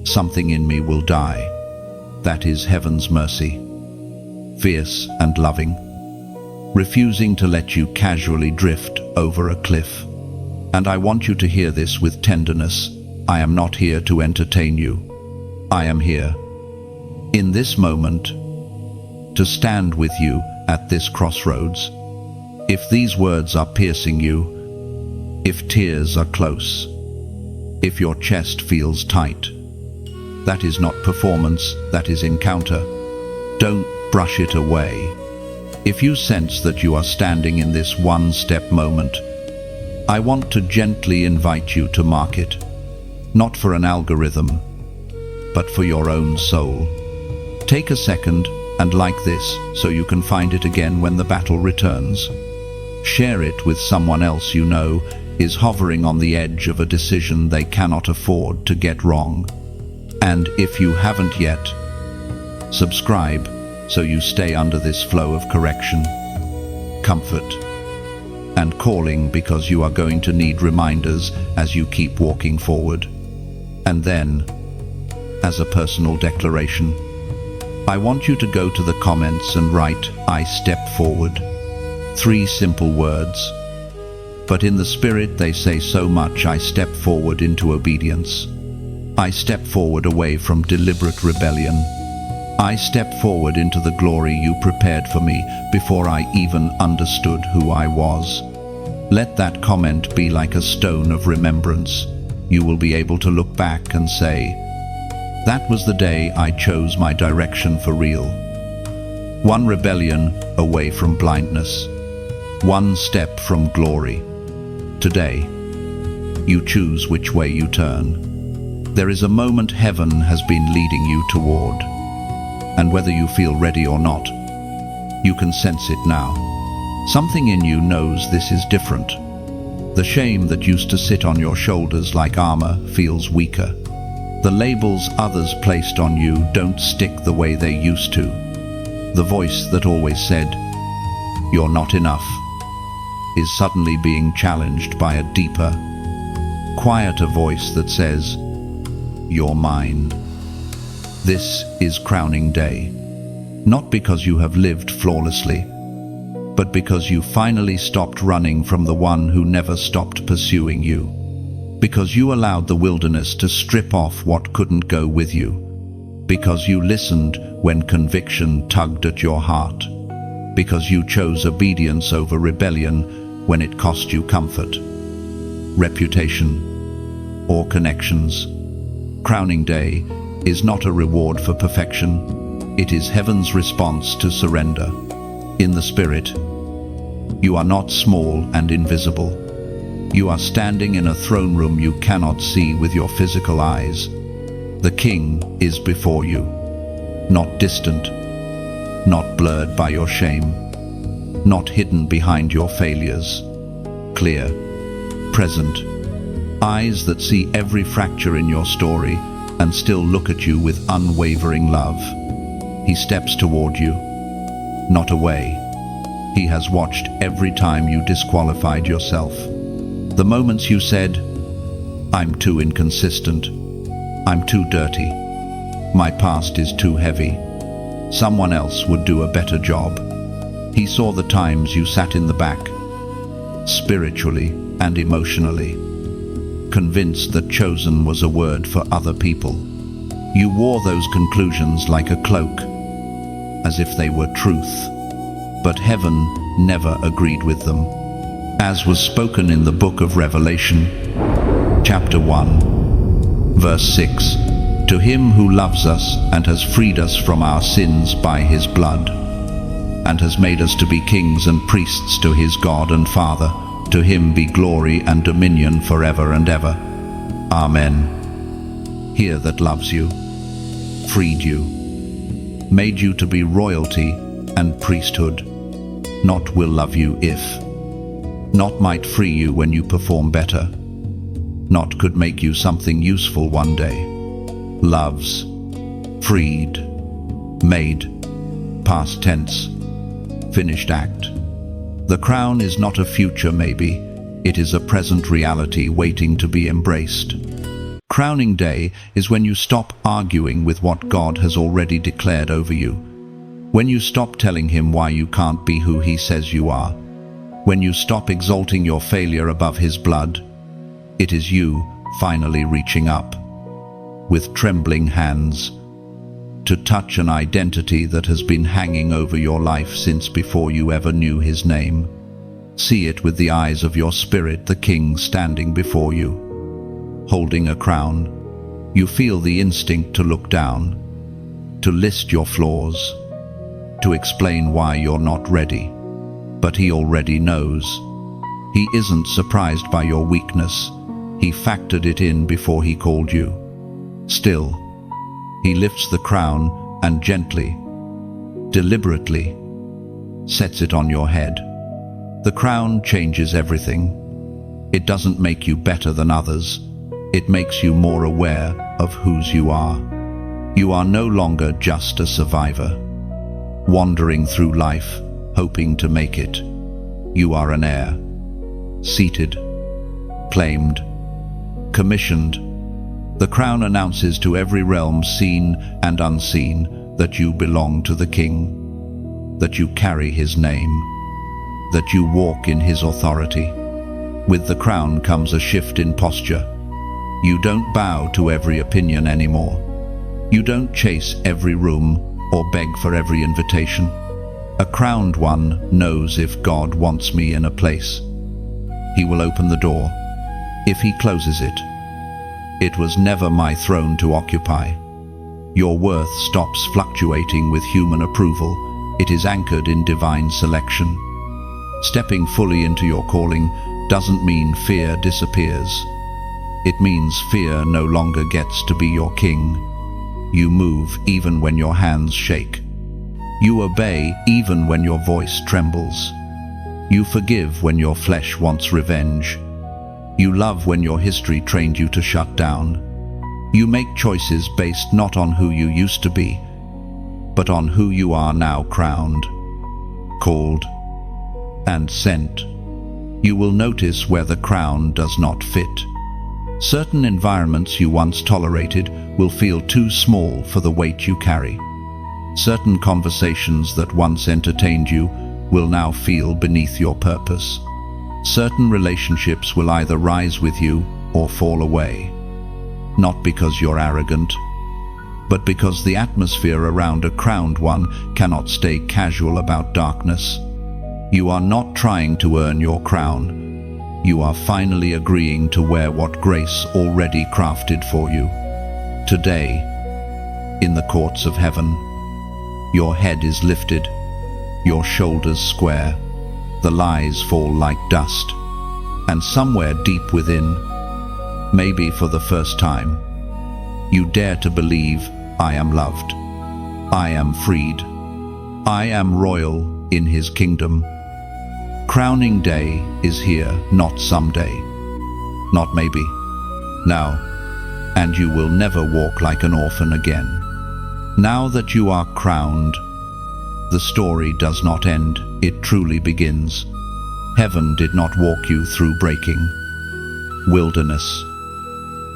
something in me will die." That is heaven's mercy, fierce and loving, refusing to let you casually drift over a cliff. And I want you to hear this with tenderness. I am not here to entertain you. I am here, in this moment, to stand with you at this crossroads. If these words are piercing you, if tears are close, if your chest feels tight, that is not performance, that is encounter. Don't brush it away. If you sense that you are standing in this one-step moment, I want to gently invite you to mark it, not for an algorithm, but for your own soul. Take a second and like this so you can find it again when the battle returns. Share it with someone else you know is hovering on the edge of a decision they cannot afford to get wrong. And if you haven't yet, subscribe so you stay under this flow of correction, comfort, and calling because you are going to need reminders as you keep walking forward. And then, as a personal declaration, I want you to go to the comments and write, "I step forward." 3 simple words, but in the spirit they say so much. I step forward into obedience. I step forward away from deliberate rebellion. I step forward into the glory you prepared for me before I even understood who I was. Let that comment be like a stone of remembrance. You will be able to look back and say, "That was the day I chose my direction for real." 1 rebellion away from blindness. 1 step from glory. Today, you choose which way you turn. There is a moment heaven has been leading you toward, and whether you feel ready or not, you can sense it now. Something in you knows this is different. The shame that used to sit on your shoulders like armor feels weaker. The labels others placed on you don't stick the way they used to. The voice that always said, "You're not enough," is suddenly being challenged by a deeper, quieter voice that says, "You're mine." This is crowning day, not because you have lived flawlessly, but because you finally stopped running from the one who never stopped pursuing you. Because you allowed the wilderness to strip off what couldn't go with you. Because you listened when conviction tugged at your heart. Because you chose obedience over rebellion when it cost you comfort, reputation, or connections. Crowning Day is not a reward for perfection. It is heaven's response to surrender. In the Spirit, you are not small and invisible. You are standing in a throne room you cannot see with your physical eyes. The King is before you, not distant, not blurred by your shame, not hidden behind your failures. Clear, present, eyes that see every fracture in your story and still look at you with unwavering love. He steps toward you, not away. He has watched every time you disqualified yourself. The moments you said, "I'm too inconsistent, I'm too dirty, my past is too heavy, someone else would do a better job." He saw the times you sat in the back, spiritually and emotionally, convinced that chosen was a word for other people. You wore those conclusions like a cloak, as if they were truth. But heaven never agreed with them. As was spoken in the book of Revelation, chapter 1, verse 6, "To him who loves us and has freed us from our sins by his blood, and has made us to be kings and priests to his God and Father, to him be glory and dominion forever and ever. Amen." Here that loves you, freed you, made you to be royalty and priesthood, not will love you if, not might free you when you perform better, not could make you something useful one day. Loves, freed, made, past tense, finished act. The crown is not a future maybe, it is a present reality waiting to be embraced. Crowning Day is when you stop arguing with what God has already declared over you. When you stop telling him why you can't be who he says you are. When you stop exalting your failure above his blood. It is you finally reaching up, with trembling hands, to touch an identity that has been hanging over your life since before you ever knew his name. See it with the eyes of your spirit, the King standing before you, holding a crown. You feel the instinct to look down, to list your flaws, to explain why you're not ready. But he already knows. He isn't surprised by your weakness. He factored it in before he called you. Still, he lifts the crown and gently, deliberately, sets it on your head. The crown changes everything. It doesn't make you better than others. It makes you more aware of whose you are. You are no longer just a survivor. wandering through life, hoping to make it. You are an heir, seated, claimed, commissioned. The crown announces to every realm, seen and unseen, that you belong to the King, that you carry his name, that you walk in his authority. With the crown comes a shift in posture. You don't bow to every opinion anymore. You don't chase every room or beg for every invitation. A crowned one knows, if God wants me in a place, he will open the door. If he closes it, it was never my throne to occupy. Your worth stops fluctuating with human approval. It is anchored in divine selection. Stepping fully into your calling doesn't mean fear disappears. It means fear no longer gets to be your king. You move even when your hands shake. You obey even when your voice trembles. You forgive when your flesh wants revenge. You love when your history trained you to shut down. You make choices based not on who you used to be, but on who you are now, crowned, called, and sent. You will notice where the crown does not fit. Certain environments you once tolerated will feel too small for the weight you carry. Certain conversations that once entertained you will now feel beneath your purpose. Certain relationships will either rise with you or fall away. Not because you're arrogant, but because the atmosphere around a crowned one cannot stay casual about darkness. You are not trying to earn your crown. You are finally agreeing to wear what grace already crafted for you. Today, in the courts of heaven, your head is lifted, your shoulders square, the lies fall like dust, and somewhere deep within, maybe for the first time, you dare to believe, I am loved, I am freed, I am royal in his kingdom. Crowning day is here, not someday, not maybe, now, and you will never walk like an orphan again. Now that you are crowned, the story does not end, it truly begins. Heaven did not walk you through breaking, wilderness,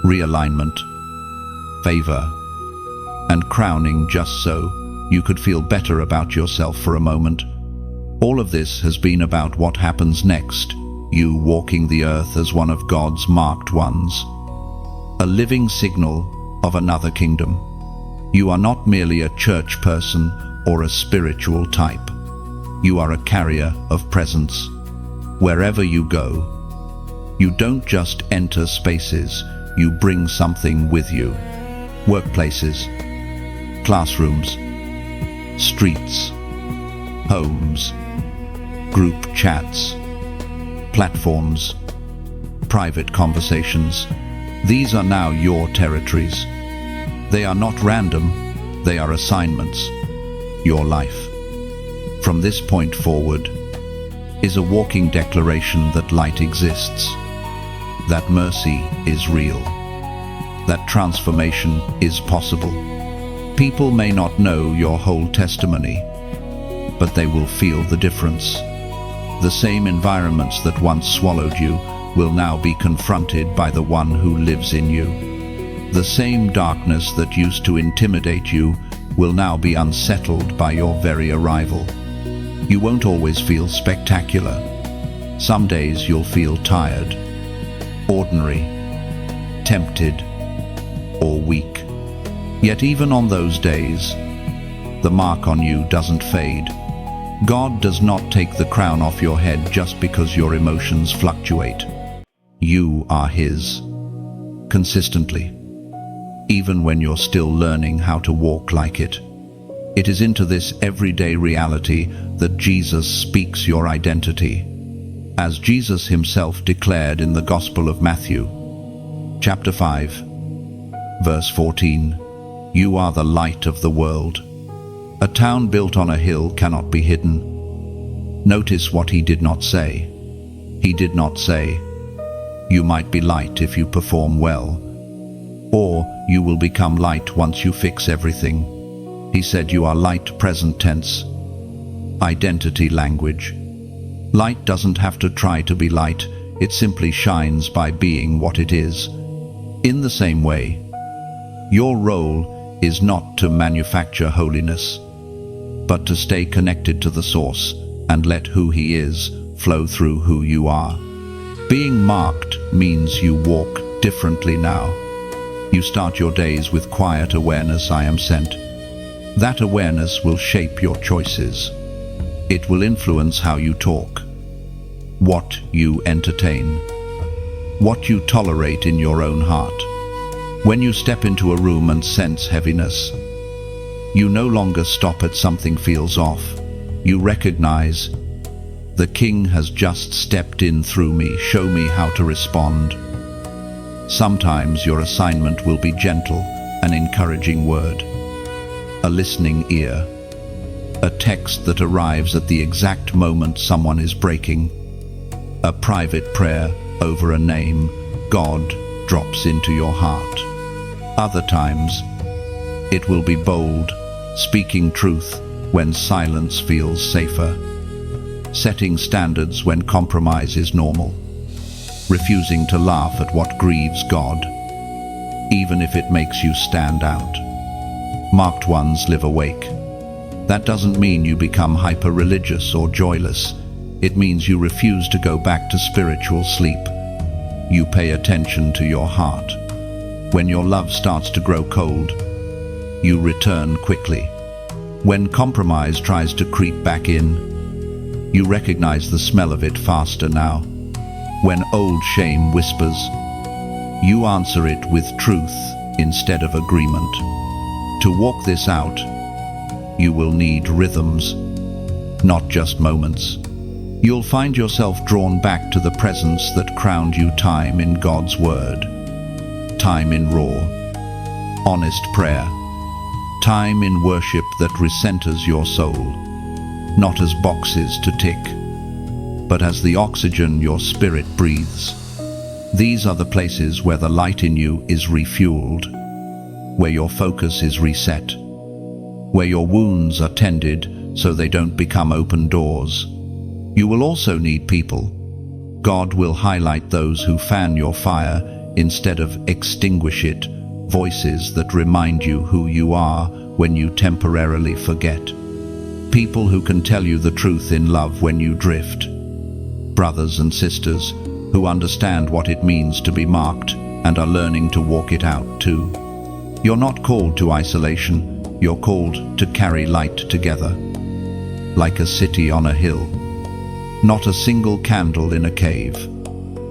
realignment, favor, and crowning just so you could feel better about yourself for a moment. All of this has been about what happens next, you walking the earth as one of God's marked ones, a living signal of another kingdom. You are not merely a church person or a spiritual type. You are a carrier of presence. Wherever you go, you don't just enter spaces, you bring something with you. Workplaces, classrooms, streets, homes, group chats, platforms, private conversations. These are now your territories. They are not random, they are assignments. Your life, from this point forward, is a walking declaration that light exists, that mercy is real, that transformation is possible. People may not know your whole testimony, but they will feel the difference. The same environments that once swallowed you will now be confronted by the one who lives in you. The same darkness that used to intimidate you will now be unsettled by your very arrival. You won't always feel spectacular. Some days you'll feel tired, ordinary, tempted, or weak. Yet even on those days, the mark on you doesn't fade. God does not take the crown off your head just because your emotions fluctuate. You are his, consistently, even when you're still learning how to walk like it. It is into this everyday reality that Jesus speaks your identity. As Jesus himself declared in the Gospel of Matthew, chapter 5, verse 14, "You are the light of the world. A town built on a hill cannot be hidden." Notice what he did not say. He did not say, "You might be light if you perform well," or "You will become light once you fix everything." He said, "You are light, present tense, Identity language. Light doesn't have to try to be light, it simply shines by being what it is. In the same way, your role is not to manufacture holiness, but to stay connected to the source and let who He is flow through who you are. Being marked means you walk differently now. You start your days with quiet awareness, I am sent. That awareness will shape your choices. It will influence how you talk, what you entertain, what you tolerate in your own heart. When you step into a room and sense heaviness, you no longer stop at something feels off. You recognize, the King has just stepped in through me, show me how to respond. Sometimes your assignment will be gentle, an encouraging word, a listening ear, a text that arrives at the exact moment someone is breaking, a private prayer over a name God drops into your heart. Other times, it will be bold, speaking truth when silence feels safer, setting standards when compromise is normal, refusing to laugh at what grieves God, even if it makes you stand out. Marked ones live awake. That doesn't mean you become hyper-religious or joyless. It means you refuse to go back to spiritual sleep. You pay attention to your heart. When your love starts to grow cold, you return quickly. When compromise tries to creep back in, you recognize the smell of it faster now. When old shame whispers, you answer it with truth instead of agreement. To walk this out, you will need rhythms, not just moments. You'll find yourself drawn back to the presence that crowned you, time in God's Word, time in raw, honest prayer, time in worship that recenters your soul, not as boxes to tick, but as the oxygen your spirit breathes. These are the places where the light in you is refueled, where your focus is reset, where your wounds are tended so they don't become open doors. You will also need people. God will highlight those who fan your fire instead of extinguish it, voices that remind you who you are when you temporarily forget. People who can tell you the truth in love when you drift. Brothers and sisters who understand what it means to be marked and are learning to walk it out too. You're not called to isolation, you're called to carry light together. Like a city on a hill, not a single candle in a cave.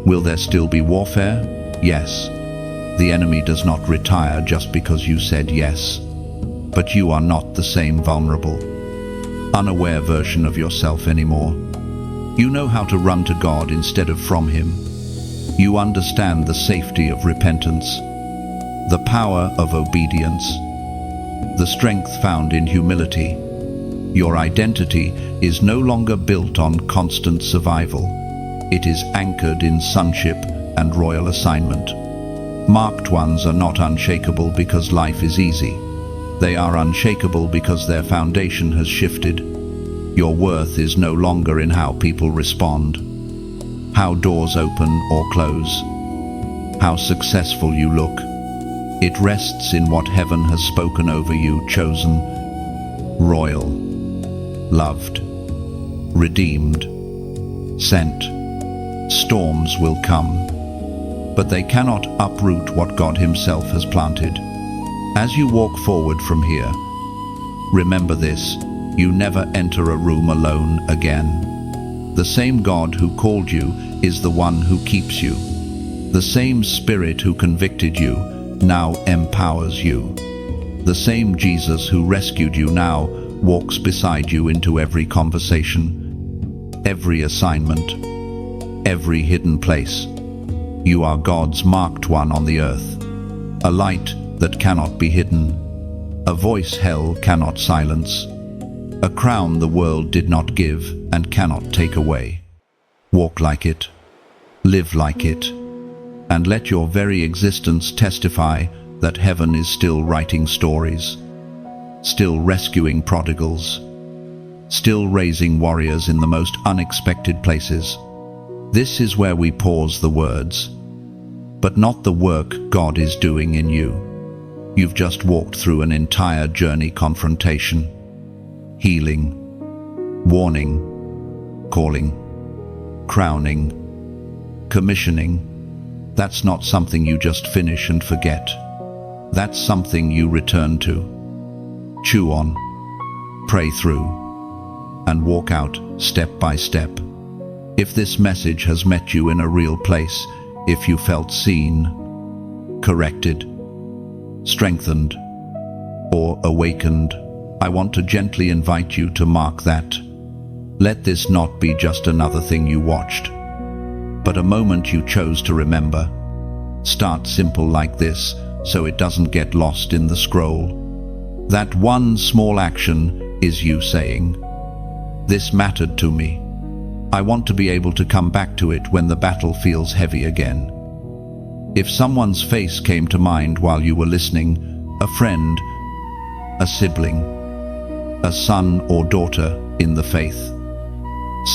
Will there still be warfare? Yes. The enemy does not retire just because you said yes. But you are not the same vulnerable, unaware version of yourself anymore. You know how to run to God instead of from Him. You understand the safety of repentance, the power of obedience, the strength found in humility. Your identity is no longer built on constant survival. It is anchored in sonship and royal assignment. Marked ones are not unshakable because life is easy. They are unshakable because their foundation has shifted. Your worth is no longer in how people respond, how doors open or close, how successful you look. It rests in what heaven has spoken over you, chosen, royal, loved, redeemed, sent. Storms will come, but they cannot uproot what God Himself has planted. As you walk forward from here, remember this: you never enter a room alone again. The same God who called you is the one who keeps you. The same Spirit who convicted you now empowers you. The same Jesus who rescued you now walks beside you into every conversation, every assignment, every hidden place. You are God's marked one on the earth, a light that cannot be hidden, a voice hell cannot silence, a crown the world did not give and cannot take away. Walk like it, live like it, and let your very existence testify that heaven is still writing stories, still rescuing prodigals, still raising warriors in the most unexpected places. This is where we pause the words, but not the work God is doing in you. You've just walked through an entire journey: confrontation, healing, warning, calling, crowning, commissioning. That's not something you just finish and forget. That's something you return to, chew on, pray through, and walk out step by step. If this message has met you in a real place, if you felt seen, corrected, strengthened, or awakened, I want to gently invite you to mark that. Let this not be just another thing you watched, but a moment you chose to remember. Start simple like this, so it doesn't get lost in the scroll. That one small action is you saying, "This mattered to me. I want to be able to come back to it when the battle feels heavy again." If someone's face came to mind while you were listening, a friend, a sibling, a son or daughter in the faith,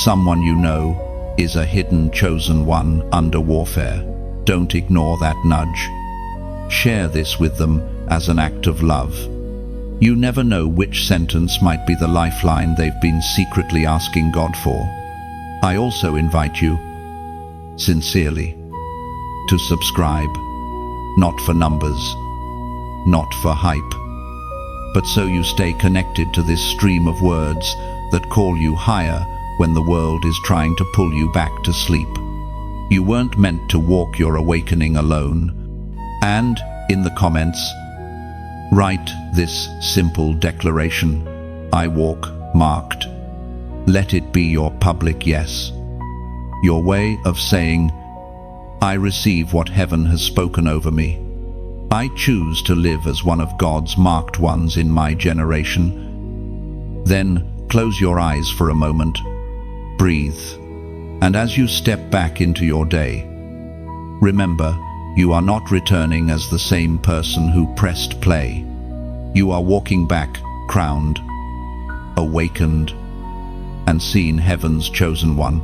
someone you know is a hidden chosen one under warfare, don't ignore that nudge. Share this with them as an act of love. You never know which sentence might be the lifeline they've been secretly asking God for. I also invite you, sincerely, to subscribe, not for numbers, not for hype, but so you stay connected to this stream of words that call you higher when the world is trying to pull you back to sleep. You weren't meant to walk your awakening alone. And, in the comments, write this simple declaration: I walk marked. Let it be your public yes. Your way of saying, I receive what heaven has spoken over me. I choose to live as one of God's marked ones in my generation. Then close your eyes for a moment. Breathe. And as you step back into your day, remember, you are not returning as the same person who pressed play. You are walking back, crowned, awakened, and seen heaven's chosen one,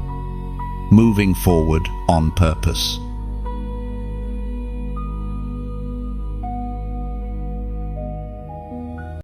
moving forward on purpose.